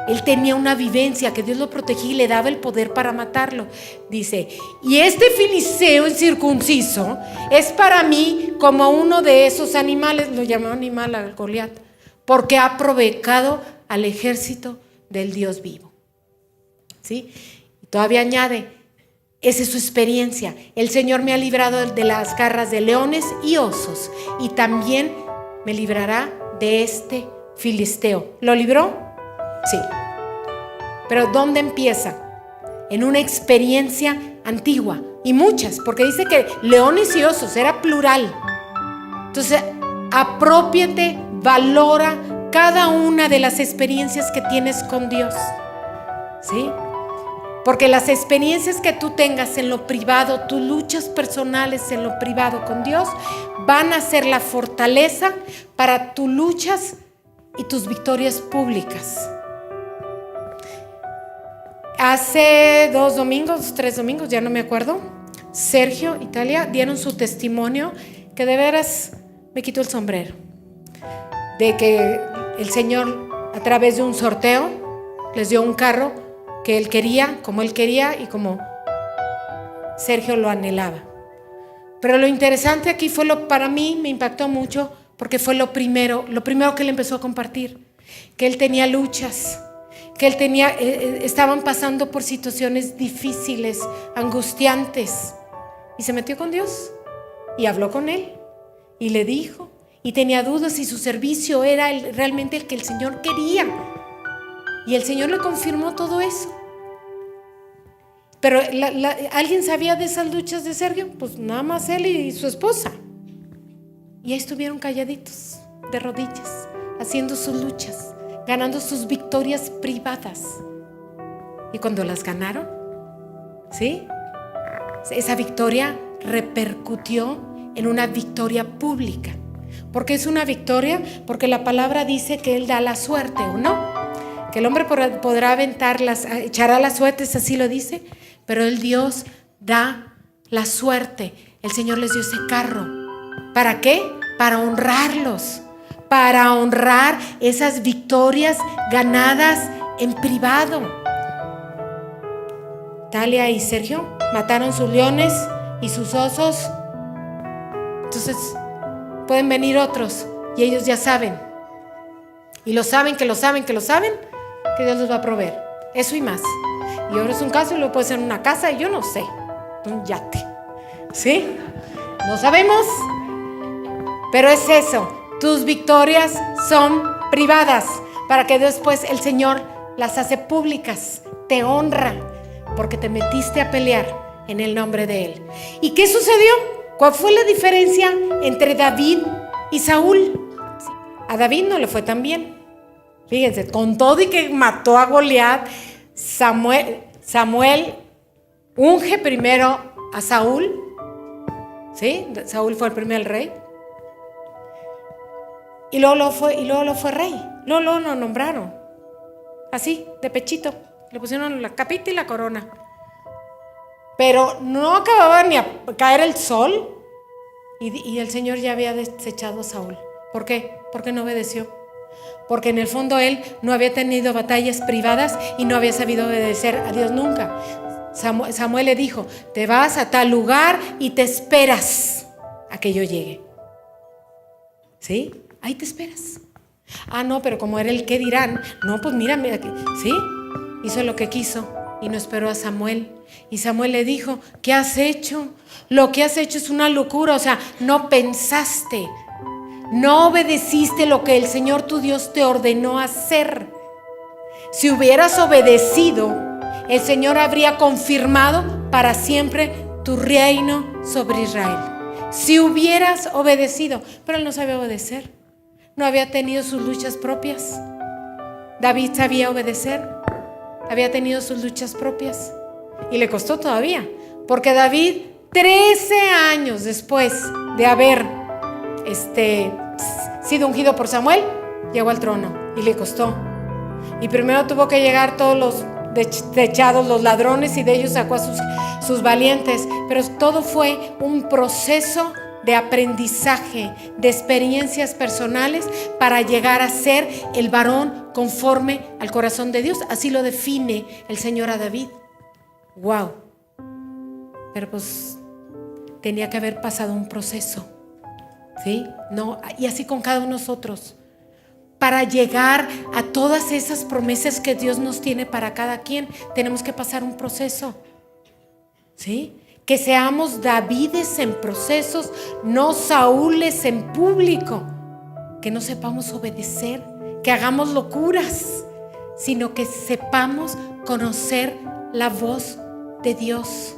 Él tenía una vivencia que Dios lo protegía y le daba el poder para matarlo. Dice, y este filisteo incircunciso es para mí como uno de esos animales, lo llamó animal al Goliat, porque ha provocado al ejército del Dios vivo. ¿Sí? Y todavía añade, esa es su experiencia. El Señor me ha librado de las garras de leones y osos, y también me librará de este filisteo. ¿Lo libró? Sí. Pero ¿dónde empieza? En una experiencia antigua, y muchas, porque dice que leones y osos, era plural. Entonces, aprópiate, valora cada una de las experiencias que tienes con Dios, ¿sí? Porque las experiencias que tú tengas en lo privado, tus luchas personales en lo privado con Dios, van a ser la fortaleza para tus luchas y tus victorias públicas. Hace 3 domingos, ya no me acuerdo, Sergio, Italia, dieron su testimonio que de veras me quitó el sombrero. De que el Señor, a través de un sorteo, les dio un carro que él quería, como él quería y como Sergio lo anhelaba. Pero lo interesante aquí fue para mí me impactó mucho, porque fue lo primero que él empezó a compartir, que él tenía luchas, que él estaban pasando por situaciones difíciles, angustiantes, y se metió con Dios y habló con él y le dijo, y tenía dudas si su servicio era realmente el que el Señor quería, y el Señor le confirmó todo eso. Pero ¿alguien sabía de esas luchas de Sergio? Pues nada más él y su esposa, y ahí estuvieron calladitos, de rodillas, haciendo sus luchas, ganando sus victorias privadas. Y cuando las ganaron, ¿sí? Esa victoria repercutió en una victoria pública. ¿Por qué es una victoria? Porque la palabra dice que Él da la suerte, ¿o no? Que el hombre podrá echará las suertes, así lo dice, pero el Dios da la suerte. El Señor les dio ese carro. ¿Para qué? Para honrarlos, para honrar esas victorias ganadas en privado. Talia y Sergio mataron sus leones y sus osos. Entonces pueden venir otros y ellos ya saben, y lo saben, que Dios los va a proveer. Eso y más. Y ahora es un caso, y lo puede ser una casa, y yo no sé, un yate, ¿sí? No sabemos, pero es eso. Tus victorias son privadas, para que después el Señor las hace públicas, te honra, porque te metiste a pelear en el nombre de Él. ¿Y qué sucedió? ¿Cuál fue la diferencia entre David y Saúl? A David no le fue tan bien. Fíjense, con todo y que mató a Goliat, Samuel unge primero a Saúl, ¿sí? Saúl fue el primer rey. Y luego lo fue rey. Luego lo nombraron. Así, de pechito. Le pusieron la capita y la corona. Pero no acababa ni a caer el sol. Y el Señor ya había desechado a Saúl. ¿Por qué? Porque no obedeció. porque en el fondo él no había tenido batallas privadas y no había sabido obedecer a Dios nunca. Samuel le dijo: te vas a tal lugar y te esperas a que yo llegue. ¿Sí? Ahí te esperas. Ah, no, pero como era el qué dirán, no, pues mírame, ¿sí? Hizo lo que quiso y no esperó a Samuel. Y Samuel le dijo: ¿qué has hecho? Lo que has hecho es una locura. O sea, no pensaste, no obedeciste lo que el Señor tu Dios te ordenó hacer. Si hubieras obedecido, el Señor habría confirmado para siempre tu reino sobre Israel. Si hubieras obedecido, pero él no sabía obedecer. No había tenido sus luchas propias. David sabía obedecer, había tenido sus luchas propias y le costó todavía, porque David 13 años después de haber sido ungido por Samuel, llegó al trono y le costó. Y primero tuvo que llegar todos los desechados, los ladrones, y de ellos sacó a sus valientes, pero todo fue un proceso de aprendizaje, de experiencias personales para llegar a ser el varón conforme al corazón de Dios. Así lo define el Señor a David. Wow. Pero pues tenía que haber pasado un proceso, ¿sí? No, y así con cada uno de nosotros. Para llegar a todas esas promesas que Dios nos tiene para cada quien, tenemos que pasar un proceso, ¿sí? Que seamos Davides en procesos, no Saúles en público. Que no sepamos obedecer, que hagamos locuras, sino que sepamos conocer la voz de Dios,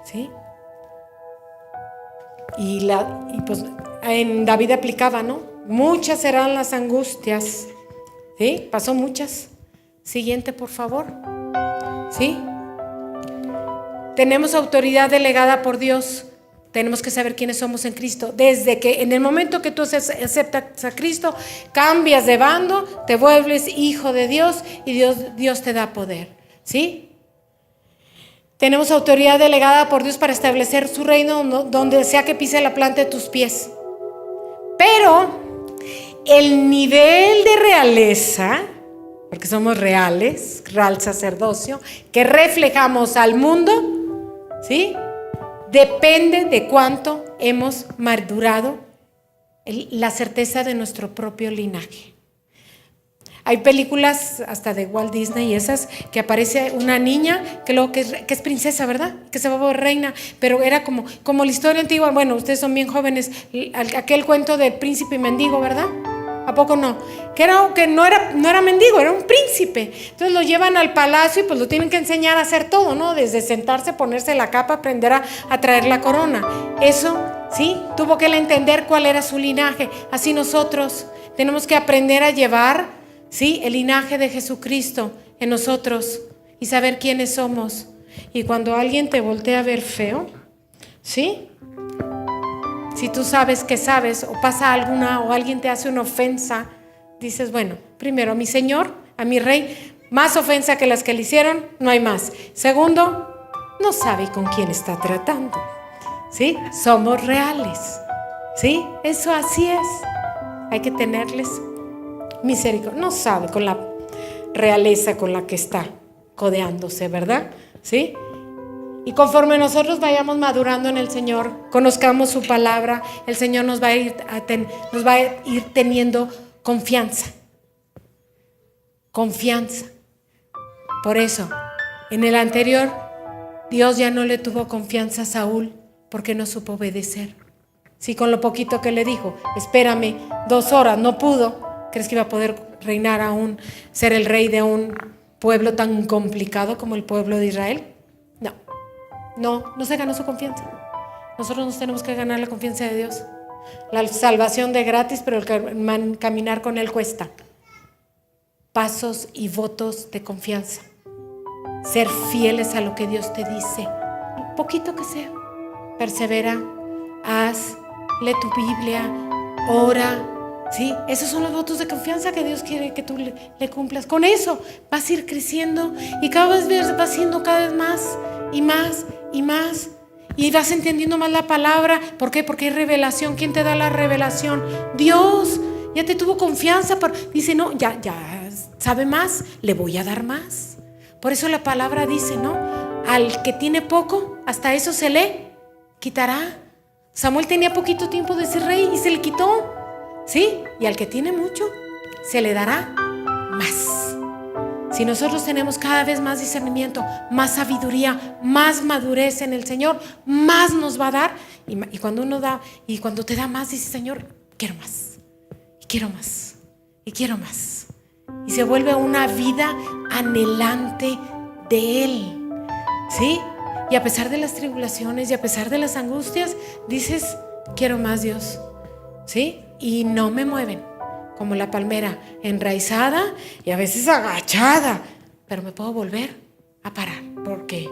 ¿sí? Y pues en David aplicaba, ¿no? Muchas serán las angustias, ¿sí? Pasó muchas. Siguiente, por favor. ¿Sí? Tenemos autoridad delegada por Dios. Tenemos que saber quiénes somos en Cristo. Desde que en el momento que tú aceptas a Cristo, cambias de bando, te vuelves hijo de Dios y Dios te da poder, ¿sí? Tenemos autoridad delegada por Dios para establecer su reino donde sea que pise la planta de tus pies. Pero el nivel de realeza, porque somos reales, real sacerdocio, que reflejamos al mundo, ¿sí? Depende de cuánto hemos madurado la certeza de nuestro propio linaje. Hay películas hasta de Walt Disney y esas que aparece una niña que es princesa, ¿verdad? Que se va a volver reina, pero era como la historia antigua. Bueno, ustedes son bien jóvenes, aquel cuento del príncipe y mendigo, ¿verdad? ¿A poco no? Que no era mendigo, era un príncipe. Entonces lo llevan al palacio y pues lo tienen que enseñar a hacer todo, ¿no? Desde sentarse, ponerse la capa, aprender a traer la corona. Eso, ¿sí? Tuvo que entender cuál era su linaje. Así nosotros tenemos que aprender a llevar, ¿sí?, el linaje de Jesucristo en nosotros y saber quiénes somos. Y cuando alguien te voltea a ver feo, ¿sí?, si tú sabes que sabes o pasa o alguien te hace una ofensa, dices: bueno, primero a mi Señor, a mi Rey, más ofensa que las que le hicieron, no hay más. Segundo, no sabe con quién está tratando, ¿sí? Somos reales, ¿sí? Eso así es. Hay que tenerles misericordia. No sabe con la realeza con la que está codeándose, ¿verdad? ¿Sí? Y conforme nosotros vayamos madurando en el Señor, conozcamos su palabra, el Señor nos va a ir teniendo confianza. Confianza. Por eso, en el anterior, Dios ya no le tuvo confianza a Saúl porque no supo obedecer. Sí, con lo poquito que le dijo: espérame 2 horas, no pudo. ¿Crees que iba a poder reinar aún, ser el rey de un pueblo tan complicado como el pueblo de Israel? No se ganó su confianza. Nosotros nos tenemos que ganar la confianza de Dios. La salvación de gratis, pero el caminar con Él cuesta. Pasos y votos de confianza. Ser fieles a lo que Dios te dice, poquito que sea. Persevera, lee tu Biblia, ora, ¿sí? Esos son los votos de confianza que Dios quiere que tú le cumplas. Con eso vas a ir creciendo y cada vez vas siendo cada vez más y más y más, y vas entendiendo más la palabra. ¿Por qué? Porque hay revelación. ¿Quién te da la revelación? Dios. Ya te tuvo confianza. Dice, no, ya sabe más, le voy a dar más. Por eso la palabra dice, ¿no? Al que tiene poco, hasta eso se le quitará. Samuel tenía poquito tiempo de ser rey y se le quitó, ¿sí? Y al que tiene mucho, se le dará más. Si nosotros tenemos cada vez más discernimiento, más sabiduría, más madurez en el Señor, más nos va a dar. Y cuando uno da, y cuando te da más, dice, Señor, quiero más, y quiero más, y quiero más. Y se vuelve una vida anhelante de Él, ¿sí? Y a pesar de las tribulaciones y a pesar de las angustias, dices, quiero más, Dios, ¿sí? Y no me mueven, como la palmera, enraizada y a veces agachada, pero me puedo volver a parar, porque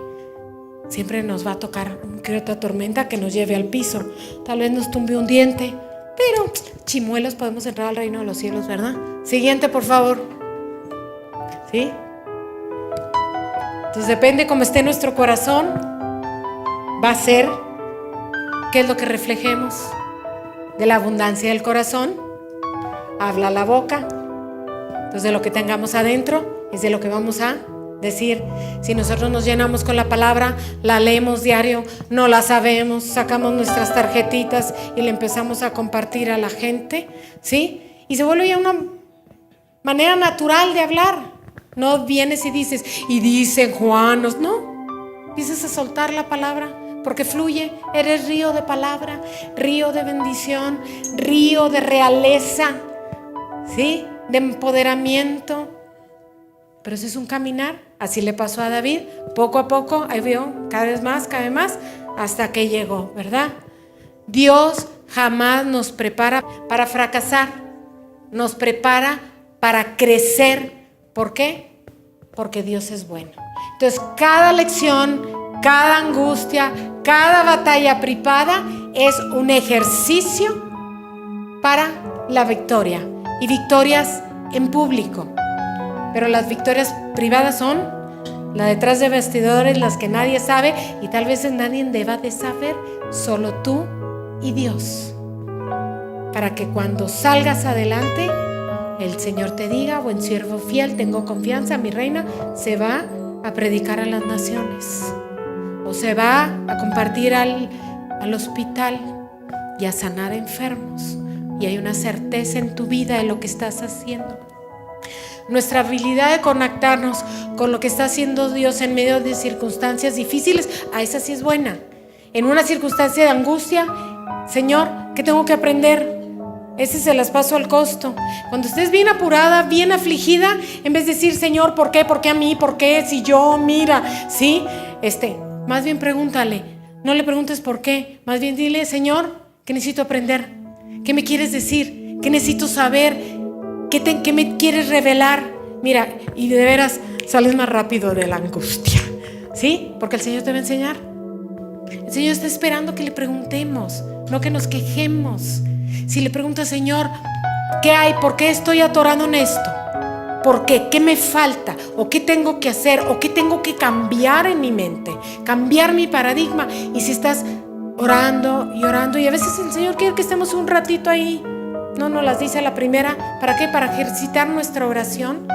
siempre nos va a tocar otra tormenta que nos lleve al piso. Tal vez nos tumbe un diente, pero chimuelos, podemos entrar al reino de los cielos, ¿verdad? Siguiente, por favor. ¿Sí? Entonces depende cómo esté nuestro corazón, va a ser qué es lo que reflejemos. De la abundancia del corazón habla la boca. Entonces de lo que tengamos adentro es de lo que vamos a decir. Si nosotros nos llenamos con la palabra, la leemos diario, no la sabemos, sacamos nuestras tarjetitas y le empezamos a compartir a la gente, ¿sí? Y se vuelve ya una manera natural de hablar. No vienes y dices, y dicen Juanos, no, empiezas a soltar la palabra, porque fluye. Eres río de palabra, río de bendición, río de realeza, ¿sí? De empoderamiento. Pero eso es un caminar. Así le pasó a David, poco a poco, ahí vio, cada vez más, hasta que llegó, ¿verdad? Dios jamás nos prepara para fracasar, nos prepara para crecer. ¿Por qué? Porque Dios es bueno. Entonces, cada lección, cada angustia, cada batalla privada es un ejercicio para la victoria, y victorias en público. Pero las victorias privadas son las detrás de vestidores, las que nadie sabe, y tal vez nadie deba de saber, solo tú y Dios, para que cuando salgas adelante el Señor te diga, buen siervo fiel, tengo confianza, mi reina se va a predicar a las naciones, o se va a compartir al hospital y a sanar enfermos, y hay una certeza en tu vida de lo que estás haciendo. Nuestra habilidad de conectarnos con lo que está haciendo Dios en medio de circunstancias difíciles, a esa sí es buena. En una circunstancia de angustia, Señor, ¿qué tengo que aprender? Ese se las paso al costo. Cuando estés bien apurada, bien afligida, en vez de decir, Señor, ¿por qué? ¿Por qué a mí? ¿Por qué? Si yo, mira, ¿sí? Más bien pregúntale. No le preguntes por qué. Más bien dile, Señor, ¿qué necesito aprender? ¿Qué me quieres decir? ¿Qué necesito saber? ¿Qué me quieres revelar? Mira, y de veras sales más rápido de la angustia, ¿sí? Porque el Señor te va a enseñar. El Señor está esperando que le preguntemos, no que nos quejemos. Si le preguntas, Señor, ¿qué hay? ¿Por qué estoy atorado en esto? ¿Por qué? ¿Qué me falta? ¿O qué tengo que hacer? ¿O qué tengo que cambiar en mi mente? Cambiar mi paradigma. Y si estás orando y orando, y a veces el Señor quiere que estemos un ratito ahí, no nos las dice a la primera. ¿Para qué? Para ejercitar nuestra oración.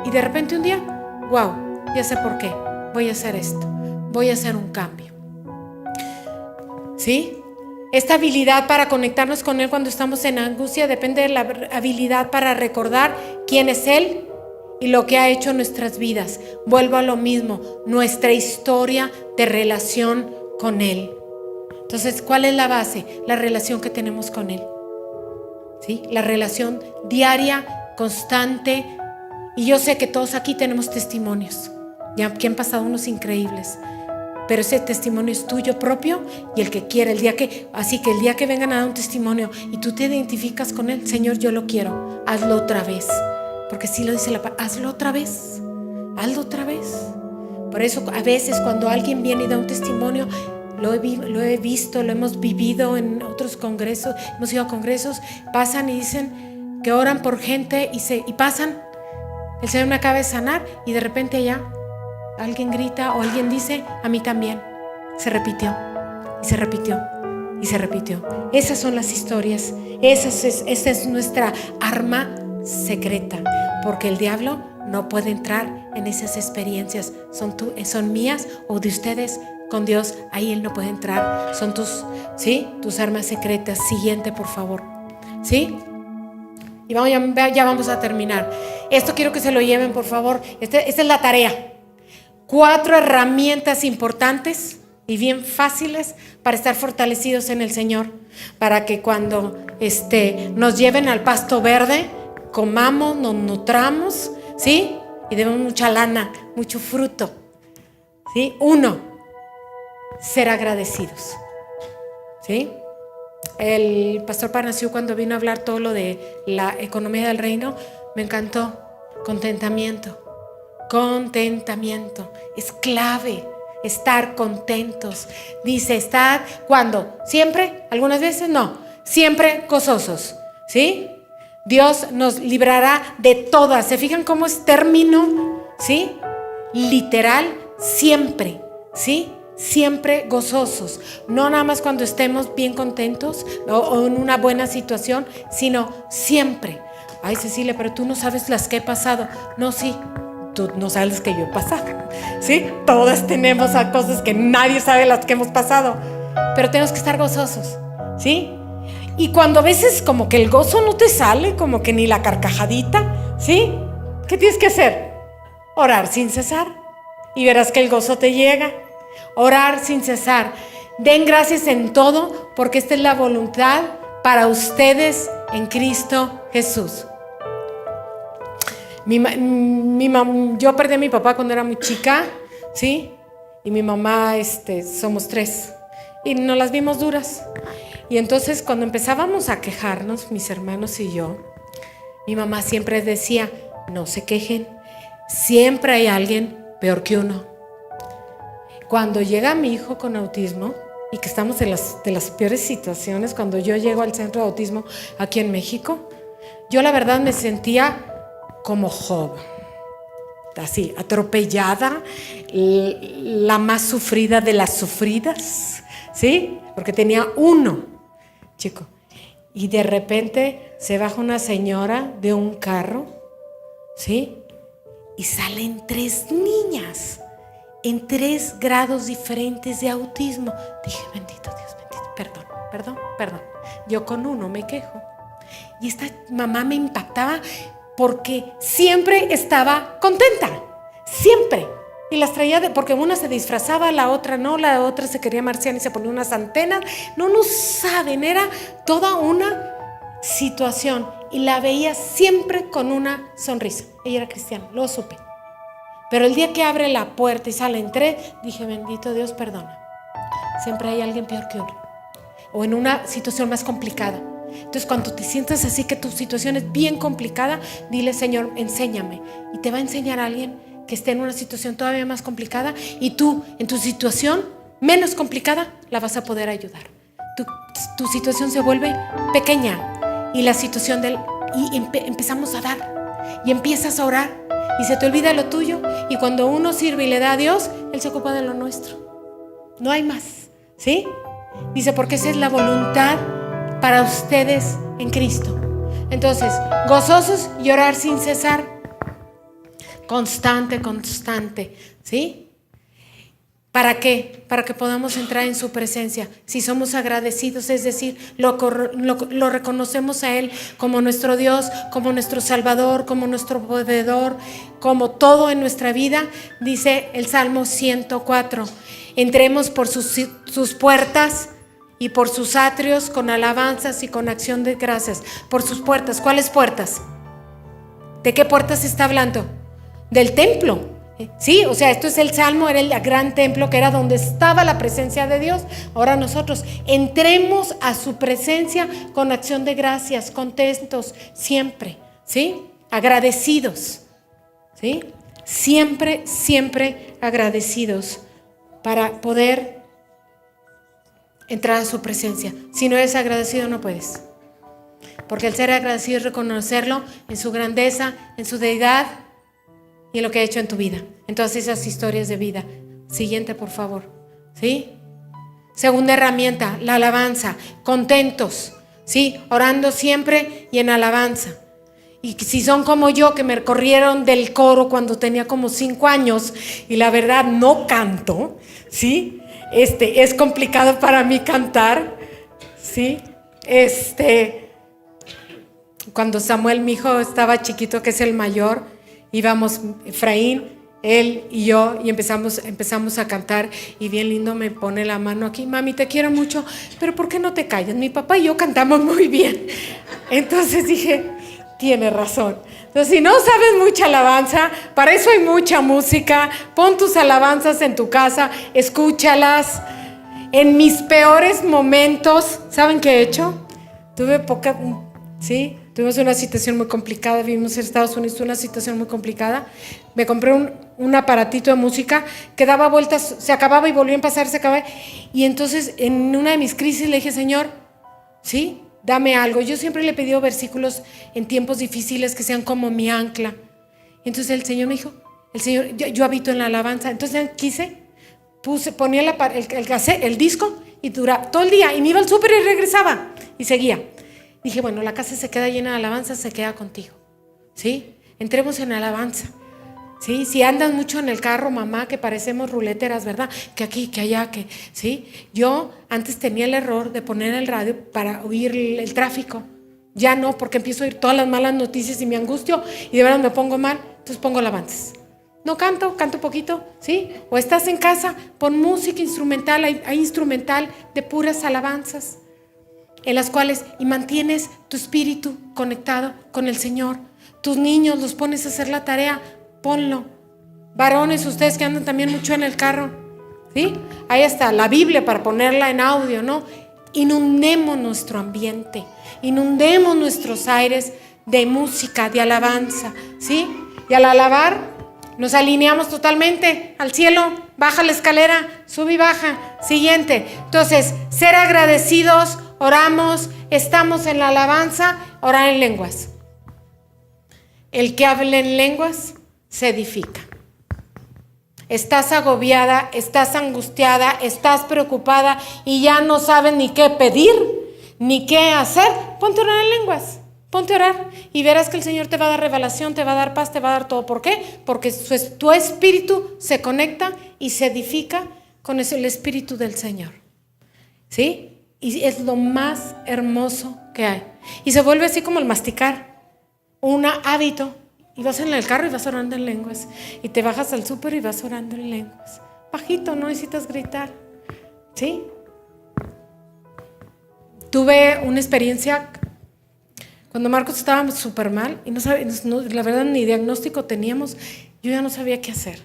Y de repente un día, wow, ya sé por qué. Voy a hacer esto. Voy a hacer un cambio. ¿Sí? Esta habilidad para conectarnos con Él cuando estamos en angustia depende de la habilidad para recordar quién es Él y lo que ha hecho en nuestras vidas. Vuelvo a lo mismo, nuestra historia de relación con Él. Entonces, ¿cuál es la base? La relación que tenemos con Él. ¿Sí? La relación diaria, constante. Y yo sé que todos aquí tenemos testimonios. Ya aquí han pasado unos increíbles. Pero ese testimonio es tuyo propio, y el que quiera, así que el día que vengan a dar un testimonio y tú te identificas con él, Señor, yo lo quiero, hazlo otra vez. Porque sí lo dice la palabra, hazlo otra vez. Por eso a veces cuando alguien viene y da un testimonio, lo he visto, lo hemos vivido en otros congresos, hemos ido a congresos, pasan y dicen que oran por gente y pasan, el Señor me acaba de sanar, y de repente allá alguien grita o alguien dice, a mí también. Se repitió y se repitió y se repitió. Esas son las historias. Esa es nuestra arma secreta, porque el diablo no puede entrar en esas experiencias. Son mías o de ustedes con Dios. Ahí Él no puede entrar. Son tus armas secretas. Siguiente, por favor. ¿Sí? Y ya vamos a terminar. Esto quiero que se lo lleven, por favor. Esta es la tarea. 4 herramientas importantes y bien fáciles para estar fortalecidos en el Señor, para que cuando nos lleven al pasto verde, comamos, nos nutramos, ¿sí? Y demos mucha lana, mucho fruto, ¿sí? 1, ser agradecidos, ¿sí? El pastor Parnassiu, cuando vino a hablar todo lo de la economía del reino, me encantó. Contentamiento es clave. Estar contentos. Dice, estar, ¿cuándo? ¿Siempre? ¿Algunas veces? No. Siempre gozosos, ¿sí? Dios nos librará de todas. ¿Se fijan cómo es término? ¿Sí? Literal, siempre, ¿sí? Siempre gozosos. No nada más cuando estemos bien contentos o en una buena situación, sino siempre. Ay, Cecilia, pero tú no sabes las que he pasado. No, sí. Tú no sabes las que yo he pasado, ¿sí? Todas tenemos cosas que nadie sabe las que hemos pasado, pero tenemos que estar gozosos, ¿sí? Y cuando a veces como que el gozo no te sale, como que ni la carcajadita, ¿sí? ¿Qué tienes que hacer? Orar sin cesar y verás que el gozo te llega. Orar sin cesar. Den gracias en todo, porque esta es la voluntad para ustedes en Cristo Jesús. Yo perdí a mi papá cuando era muy chica, ¿sí? Y mi mamá, somos 3 y nos las vimos duras. Y entonces cuando empezábamos a quejarnos, mis hermanos y yo, mi mamá siempre decía, no se quejen, siempre hay alguien peor que uno. Cuando llega mi hijo con autismo, y que estamos de las peores situaciones, cuando yo llego al centro de autismo aquí en México, yo la verdad me sentía como Job, así, atropellada, la más sufrida de las sufridas, ¿sí? Porque tenía 1, chico. Y de repente se baja una señora de un carro, ¿sí? Y salen 3 niñas en 3 grados diferentes de autismo. Dije, bendito Dios, bendito, perdón. Yo con 1 me quejo. Y esta mamá me impactaba porque siempre estaba contenta, siempre. Y las traía, porque una se disfrazaba, la otra no, la otra se quería marciana y se ponía unas antenas. No saben, era toda una situación. Y la veía siempre con una sonrisa. Ella era cristiana, lo supe. Pero el día que abre la puerta y salen 3, dije, bendito Dios, perdona. Siempre hay alguien peor que uno. O en una situación más complicada. Entonces cuando te sientas así, que tu situación es bien complicada, dile, Señor, enséñame. Y te va a enseñar a alguien que esté en una situación todavía más complicada, y tú en tu situación menos complicada la vas a poder ayudar. Tu situación se vuelve pequeña y la situación empezamos a dar y empiezas a orar y se te olvida lo tuyo, y cuando uno sirve y le da a Dios, Él se ocupa de lo nuestro. No hay más, ¿sí? Dice, porque esa es la voluntad para ustedes en Cristo. Entonces, gozosos y orar sin cesar. Constante, ¿sí? ¿Para qué? Para que podamos entrar en su presencia. Si somos agradecidos, es decir, lo reconocemos a Él como nuestro Dios, como nuestro Salvador, como nuestro proveedor, como todo en nuestra vida. Dice el Salmo 104, entremos por sus puertas y por sus atrios con alabanzas y con acción de gracias. Por sus puertas. ¿Cuáles puertas? ¿De qué puertas está hablando? Del templo. Sí, o sea, esto es el Salmo, era el gran templo que era donde estaba la presencia de Dios. Ahora nosotros entremos a su presencia con acción de gracias, contentos siempre, ¿sí? Agradecidos, ¿sí? Siempre agradecidos para poder entrar a su presencia. Si no eres agradecido, no puedes. Porque el ser agradecido es reconocerlo en su grandeza, en su deidad y en lo que ha hecho en tu vida, en todas esas historias de vida. Siguiente, por favor. ¿Sí? Segunda herramienta, la alabanza, contentos, ¿sí? Orando siempre y en alabanza. Y si son como yo, que me corrieron del coro cuando tenía como 5 años y la verdad no canto, ¿sí? Es complicado para mí cantar, ¿sí? Cuando Samuel, mi hijo, estaba chiquito, que es el mayor, íbamos Efraín, él y yo, y empezamos a cantar, y bien lindo me pone la mano aquí: mami, te quiero mucho, pero ¿por qué no te callas? Mi papá y yo cantamos muy bien. Entonces dije, tiene razón. Entonces, si no sabes mucha alabanza, para eso hay mucha música. Pon tus alabanzas en tu casa, escúchalas. En mis peores momentos, ¿saben qué he hecho? Tuvimos una situación muy complicada, vivimos en Estados Unidos, una situación muy complicada. Me compré un aparatito de música que daba vueltas, se acababa y volvía a pasar, se acababa. Y entonces, en una de mis crisis le dije: Señor, ¿sí? Dame algo. Yo siempre le he pedido versículos en tiempos difíciles que sean como mi ancla. Y entonces el Señor me dijo, yo habito en la alabanza. Entonces ponía el disco y duraba todo el día. Y me iba al súper y regresaba. Y seguía. Dije, bueno, la casa se queda llena de alabanza, se queda contigo. ¿Sí? Entremos en alabanza. ¿Sí? Si andas mucho en el carro, mamá, que parecemos ruleteras, ¿verdad? Que aquí, que allá, ¿sí? Yo antes tenía el error de poner el radio para oír el tráfico. Ya no, porque empiezo a oír todas las malas noticias y me angustio y de verdad me pongo mal, entonces pongo alabanzas. No canto poquito, ¿sí? O estás en casa, pon música instrumental, hay instrumental de puras alabanzas, en las cuales y mantienes tu espíritu conectado con el Señor. Tus niños los pones a hacer la tarea, ponlo. Varones, ustedes que andan también mucho en el carro, ¿sí? Ahí está la Biblia para ponerla en audio, ¿no? Inundemos nuestro ambiente, inundemos nuestros aires de música, de alabanza, ¿sí? Y al alabar nos alineamos totalmente al cielo. Baja la escalera, sube y baja. Siguiente. Entonces, ser agradecidos, oramos, estamos en la alabanza, orar en lenguas. El que hable en lenguas se edifica. Estás agobiada, estás angustiada, estás preocupada y ya no sabes ni qué pedir, ni qué hacer. Ponte a orar en lenguas, ponte a orar y verás que el Señor te va a dar revelación, te va a dar paz, te va a dar todo. ¿Por qué? Porque tu espíritu se conecta y se edifica con el espíritu del Señor, ¿sí? Y es lo más hermoso que hay. Y se vuelve así como el masticar, un hábito. Y vas en el carro y vas orando en lenguas. Y te bajas al súper y vas orando en lenguas. Bajito, no necesitas gritar. ¿Sí? Tuve una experiencia cuando Marcos estaba súper mal y la verdad ni diagnóstico teníamos. Yo ya no sabía qué hacer.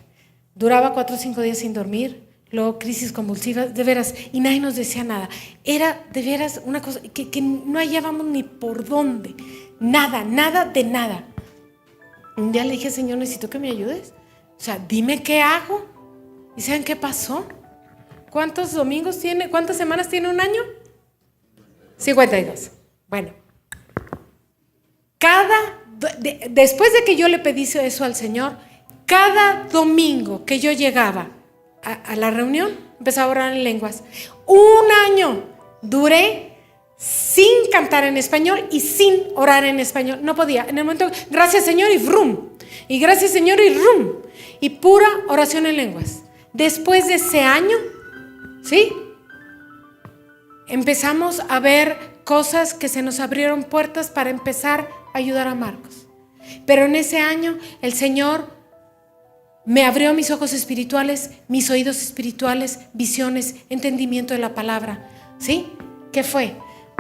Duraba 4 o 5 días sin dormir. Luego crisis convulsivas, de veras. Y nadie nos decía nada. Era de veras una cosa que no hallábamos ni por dónde. Nada de nada. Un día le dije: Señor, necesito que me ayudes. O sea, dime qué hago. ¿Y saben qué pasó? ¿Cuántos domingos tiene? ¿Cuántas semanas tiene un año? 52. Bueno. Después de que yo le pedí eso al Señor, cada domingo que yo llegaba a la reunión, empezaba a orar en lenguas. Un año duré sin cantar en español y sin orar en español. No podía. En el momento, gracias Señor y vrum. Y gracias Señor y rum. Y pura oración en lenguas. Después de ese año, ¿sí? Empezamos a ver cosas que se nos abrieron puertas para empezar a ayudar a Marcos. Pero en ese año el Señor me abrió mis ojos espirituales, mis oídos espirituales, visiones, entendimiento de la palabra. ¿Sí? ¿Qué fue?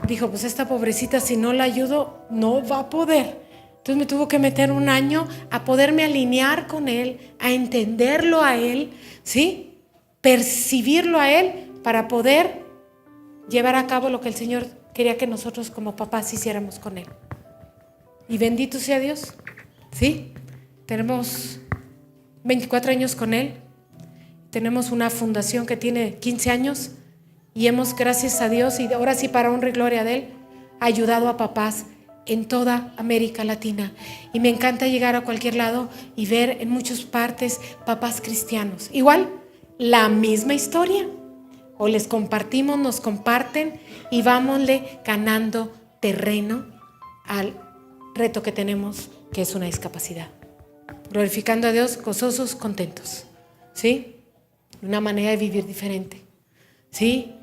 Dijo, pues esta pobrecita, si no la ayudo, no va a poder. Entonces me tuvo que meter un año a poderme alinear con Él, a entenderlo a Él, ¿sí? Percibirlo a Él para poder llevar a cabo lo que el Señor quería que nosotros como papás hiciéramos con Él. Y bendito sea Dios, ¿sí? Tenemos 24 años con Él. Tenemos una fundación que tiene 15 años. Y hemos, gracias a Dios, y ahora sí para honra y gloria de Él, ayudado a papás en toda América Latina. Y me encanta llegar a cualquier lado y ver en muchas partes papás cristianos. Igual, la misma historia, o les compartimos, nos comparten y vámosle ganando terreno al reto que tenemos, que es una discapacidad. Glorificando a Dios, gozosos, contentos, ¿sí? Una manera de vivir diferente, ¿sí?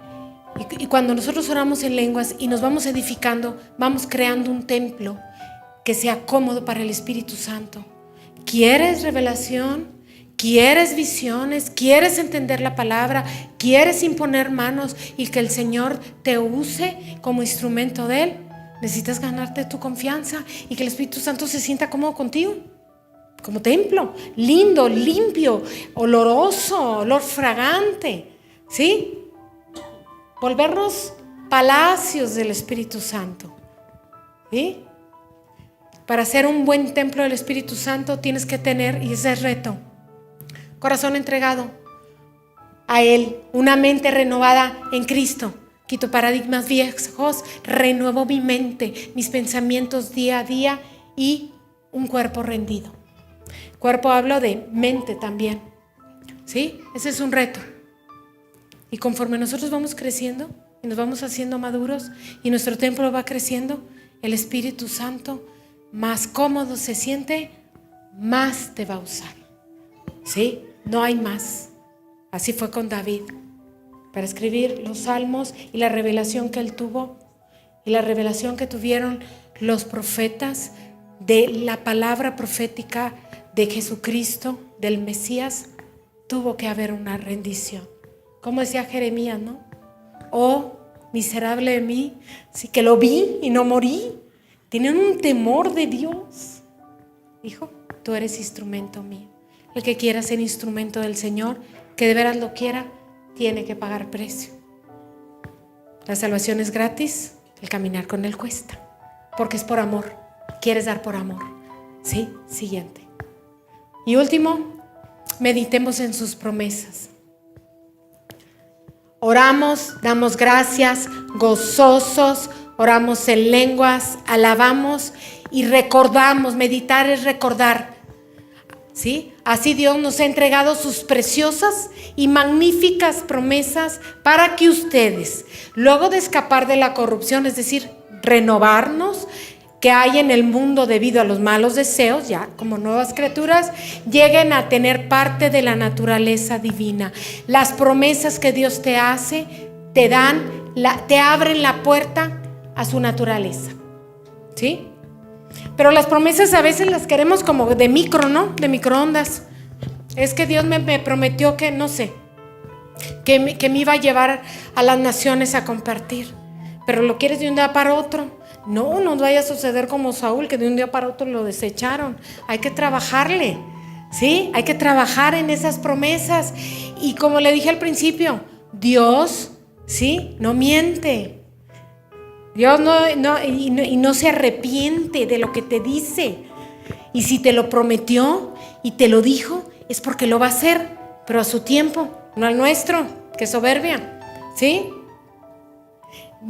Y cuando nosotros oramos en lenguas y nos vamos edificando, vamos creando un templo que sea cómodo para el Espíritu Santo. ¿Quieres revelación? ¿Quieres visiones? ¿Quieres entender la palabra? ¿Quieres imponer manos y que el Señor te use como instrumento de Él? Necesitas ganarte tu confianza y que el Espíritu Santo se sienta cómodo contigo. Como templo, lindo, limpio, oloroso, olor fragante, ¿sí? Volvernos palacios del Espíritu Santo, ¿sí? Para ser un buen templo del Espíritu Santo tienes que tener, y ese es el reto, corazón entregado a Él, una mente renovada en Cristo. Quito paradigmas viejos, renuevo mi mente, mis pensamientos día a día y un cuerpo rendido. Cuerpo hablo de mente también, ¿sí? Ese es un reto. Y conforme nosotros vamos creciendo y nos vamos haciendo maduros y nuestro templo va creciendo, el Espíritu Santo más cómodo se siente, más te va a usar, ¿sí? No hay más. Así fue con David, para escribir los salmos y la revelación que él tuvo y la revelación que tuvieron los profetas de la palabra profética de Jesucristo, del Mesías. Tuvo que haber una rendición. Como decía Jeremías, ¿no? Oh, miserable de mí, sí que lo vi y no morí. Tienen un temor de Dios. Hijo, tú eres instrumento mío. El que quiera ser instrumento del Señor, que de veras lo quiera, tiene que pagar precio. La salvación es gratis, el caminar con Él cuesta, porque es por amor. Quieres dar por amor. ¿Sí? Siguiente. Y último, meditemos en sus promesas. Oramos, damos gracias, gozosos, oramos en lenguas, alabamos y recordamos. Meditar es recordar, ¿sí? Así Dios nos ha entregado sus preciosas y magníficas promesas para que ustedes, luego de escapar de la corrupción, es decir, renovarnos, que hay en el mundo debido a los malos deseos, ya como nuevas criaturas, lleguen a tener parte de la naturaleza divina. Las promesas que Dios te hace, te abren la puerta a su naturaleza, ¿sí? Pero las promesas a veces las queremos como de micro, ¿no? De microondas. Es que Dios me prometió que, no sé, que me iba a llevar a las naciones a compartir, pero lo quieres de un día para otro. No vaya a suceder como Saúl, que de un día para otro lo desecharon. Hay que trabajarle, ¿sí? Hay que trabajar en esas promesas. Y como le dije al principio, Dios, ¿sí? No miente. Dios no se arrepiente de lo que te dice. Y si te lo prometió y te lo dijo, es porque lo va a hacer, pero a su tiempo, no al nuestro, que soberbia, ¿sí?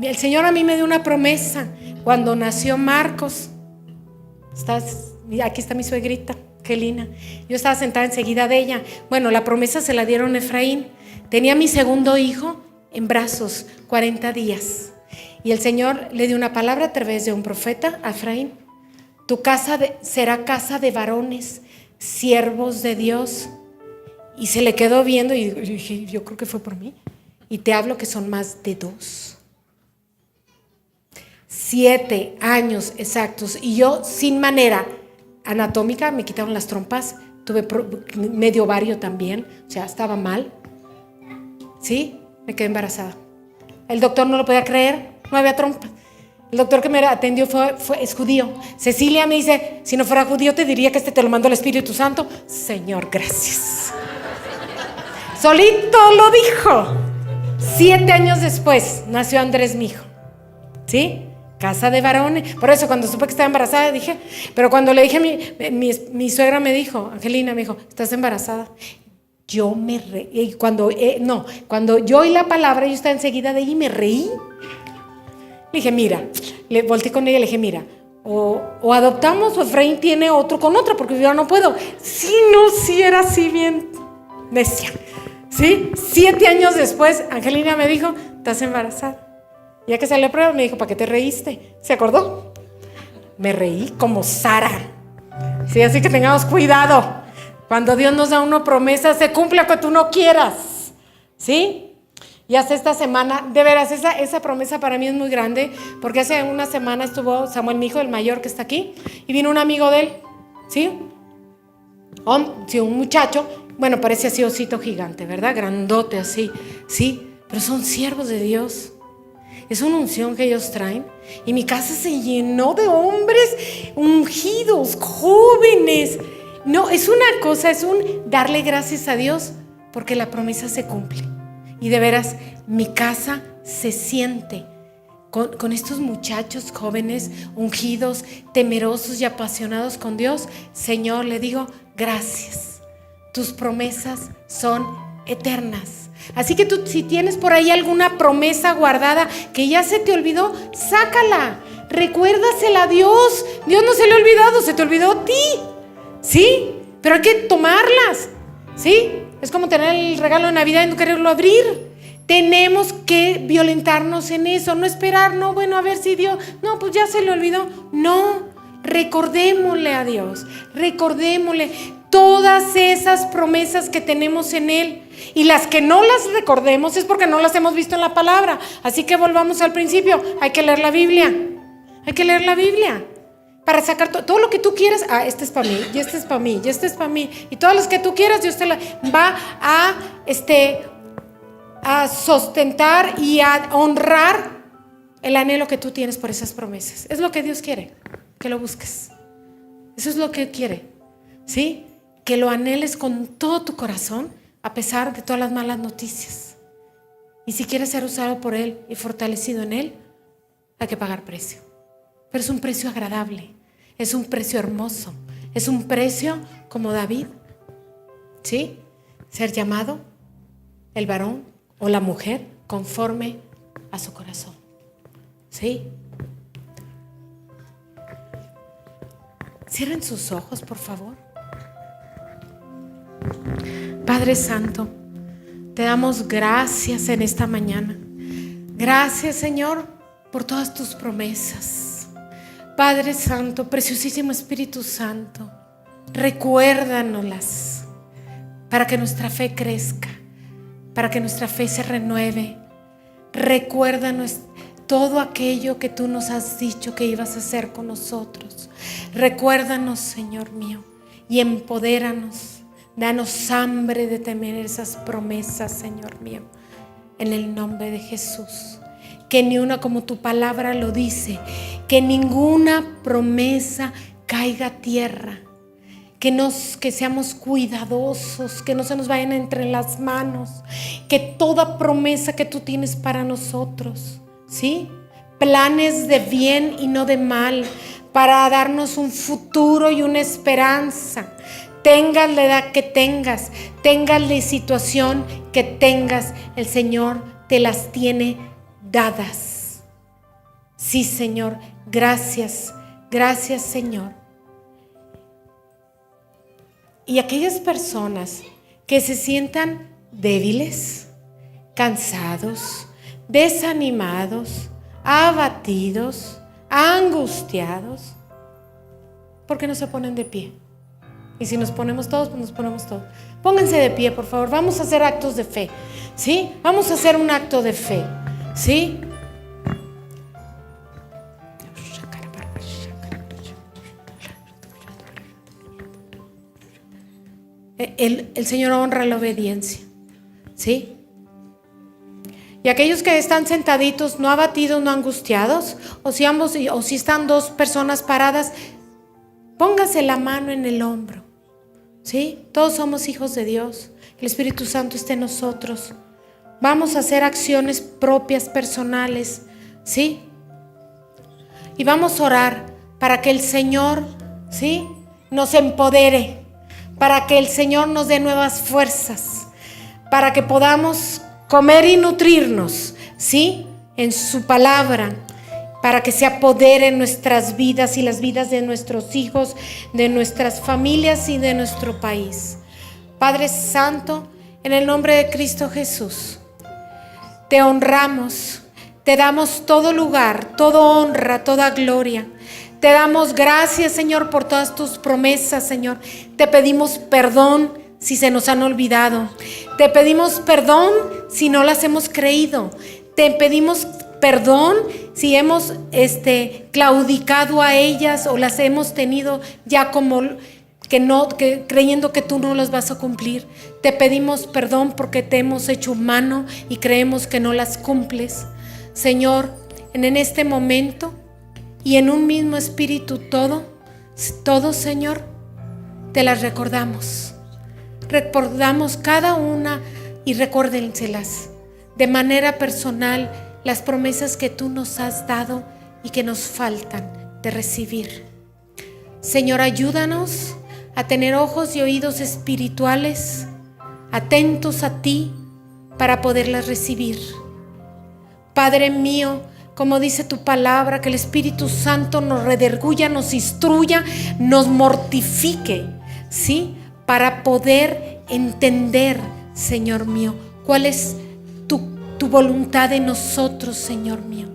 El Señor a mí me dio una promesa cuando nació Marcos. Aquí está mi suegrita, Angelina. Yo estaba sentada enseguida de ella. Bueno, la promesa se la dieron a Efraín. Tenía mi segundo hijo en brazos, 40 días. Y el Señor le dio una palabra a través de un profeta a Efraín. Tu casa será casa de varones, siervos de Dios. Y se le quedó viendo y dije, yo creo que fue por mí. Y te hablo que son más de 2. 7 años exactos. Y yo, sin manera anatómica, me quitaron las trompas. Tuve medio ovario también. O sea, estaba mal. ¿Sí? Me quedé embarazada. El doctor no lo podía creer. No había trompa. El doctor que me atendió es judío. Cecilia me dice, si no fuera judío te diría que te lo mandó el Espíritu Santo. Señor, gracias. Solito lo dijo. 7 años después nació Andrés, mi hijo. ¿Sí? Casa de varones. Por eso cuando supe que estaba embarazada dije, pero cuando le dije mi suegra me dijo, Angelina me dijo, ¿estás embarazada? Yo me reí. Cuando yo oí la palabra, yo estaba enseguida de ahí y me reí. Le dije, mira, le volteé con ella y le dije, mira, o adoptamos o Efraín tiene otro con otra, porque yo no puedo. Sí, era así bien necia. ¿Sí? 7 años después, Angelina me dijo, estás embarazada. Ya que salió a prueba, me dijo, ¿para qué te reíste? ¿Se acordó? Me reí como Sara. Sí, así que tengamos cuidado. Cuando Dios nos da una promesa, se cumple aunque tú no quieras. ¿Sí? Y hasta esta semana, de veras, esa promesa para mí es muy grande, porque hace una semana estuvo Samuel, mi hijo, el mayor que está aquí, y vino un amigo de él, ¿sí? Sí, un muchacho, bueno, parece así osito gigante, ¿verdad? Grandote así, ¿sí? Pero son siervos de Dios. Es una unción que ellos traen. Y mi casa se llenó de hombres ungidos, jóvenes. No, es una cosa, es un darle gracias a Dios porque la promesa se cumple. Y de veras, mi casa se siente con estos muchachos jóvenes, ungidos, temerosos y apasionados con Dios. Señor, le digo, gracias. Tus promesas son eternas. Así que tú, si tienes por ahí alguna promesa guardada que ya se te olvidó, sácala, recuérdasela a Dios. Dios no se le ha olvidado, se te olvidó a ti, ¿sí? Pero hay que tomarlas, ¿sí? Es como tener el regalo de Navidad y no quererlo abrir. Tenemos que violentarnos en eso, no esperar, no, bueno, a ver si Dios, no, pues ya se le olvidó. No, recordémosle a Dios, recordémosle todas esas promesas que tenemos en Él. Y las que no las recordemos es porque no las hemos visto en la palabra. Así que volvamos al principio, hay que leer la Biblia. Hay que leer la Biblia para sacar todo lo que tú quieras. Ah, este es para mí, y este es para mí, y este es para mí. Y todas las que tú quieras, Dios te la va a sustentar y a honrar el anhelo que tú tienes por esas promesas. Es lo que Dios quiere, que lo busques. Eso es lo que quiere, ¿sí? Que lo anheles con todo tu corazón, a pesar de todas las malas noticias. Y si quieres ser usado por Él y fortalecido en Él, hay que pagar precio. Pero es un precio agradable, es un precio hermoso, es un precio como David, ¿sí? Ser llamado el varón o la mujer conforme a su corazón, ¿sí? Cierren sus ojos, por favor. Padre Santo, te damos gracias en esta mañana. Gracias, Señor, por todas tus promesas. Padre Santo, preciosísimo Espíritu Santo, recuérdanoslas para que nuestra fe crezca, para que nuestra fe se renueve. Recuérdanos todo aquello que tú nos has dicho que ibas a hacer con nosotros. Recuérdanos, Señor mío, y empodéranos. Danos hambre de temer esas promesas, Señor mío, en el nombre de Jesús. Que ni una, como tu palabra lo dice, que ninguna promesa caiga a tierra. Que seamos cuidadosos, que no se nos vayan entre las manos. Que toda promesa que tú tienes para nosotros, ¿sí? Planes de bien y no de mal, para darnos un futuro y una esperanza. Tengas la edad que tengas, tengas la situación que tengas, el Señor te las tiene dadas. Sí, Señor, gracias, gracias, Señor. Y aquellas personas que se sientan débiles, cansados, desanimados, abatidos, angustiados, ¿por qué no se ponen de pie? Y si nos ponemos todos, pues nos ponemos todos. Pónganse de pie, por favor. Vamos a hacer actos de fe, ¿sí? Vamos a hacer un acto de fe, ¿sí? El Señor honra la obediencia, ¿sí? Y aquellos que están sentaditos, no abatidos, no angustiados, o si están dos personas paradas, póngase la mano en el hombro, ¿sí? Todos somos hijos de Dios. El Espíritu Santo está en nosotros. Vamos a hacer acciones propias, personales, ¿sí? Y vamos a orar para que el Señor, ¿sí?, nos empodere, para que el Señor nos dé nuevas fuerzas, para que podamos comer y nutrirnos, ¿sí?, en su palabra, para que se apodere en nuestras vidas y las vidas de nuestros hijos, de nuestras familias y de nuestro país. Padre Santo, En el nombre de Cristo Jesús, te honramos, te damos todo lugar, toda honra, toda gloria. Te damos gracias, Señor, por todas tus promesas, Señor. Te pedimos perdón si se nos han olvidado. Te pedimos perdón si no las hemos creído. Te pedimos perdón si hemos claudicado a ellas o las hemos tenido ya como creyendo que tú no las vas a cumplir. Te pedimos perdón porque te hemos hecho humano y creemos que no las cumples. Señor, en este momento y en un mismo espíritu todo, Señor, te las recordamos. Recordamos cada una y recuérdenselas de manera personal las promesas que tú nos has dado y que nos faltan de recibir. Señor, ayúdanos a tener ojos y oídos espirituales atentos a ti para poderlas recibir. Padre mío, como dice tu palabra, que el Espíritu Santo nos redarguya, nos instruya, nos mortifique, ¿sí? Para poder entender, Señor mío, cuál es tu voluntad de nosotros, Señor mío.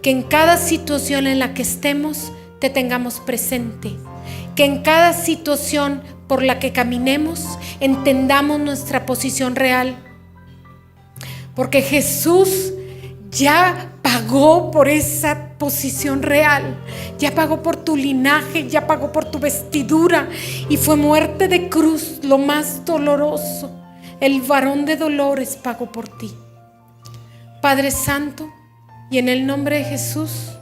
Que en cada situación en la que estemos te tengamos presente. Que en cada situación por la que caminemos entendamos nuestra posición real. Porque Jesús ya pagó por esa posición real, ya pagó por tu linaje, ya pagó por tu vestidura y fue muerte de cruz, lo más doloroso. El varón de dolores pagó por ti. Padre Santo, y en el nombre de Jesús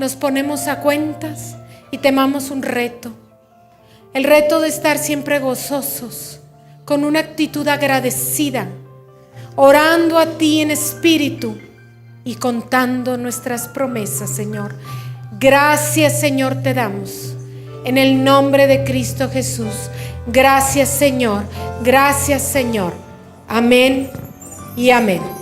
nos ponemos a cuentas y tomamos un reto. El reto de estar siempre gozosos, con una actitud agradecida, orando a ti en espíritu y contando nuestras promesas, Señor. Gracias, Señor, te damos. En el nombre de Cristo Jesús. Gracias, Señor. Gracias, Señor. Amén y amén.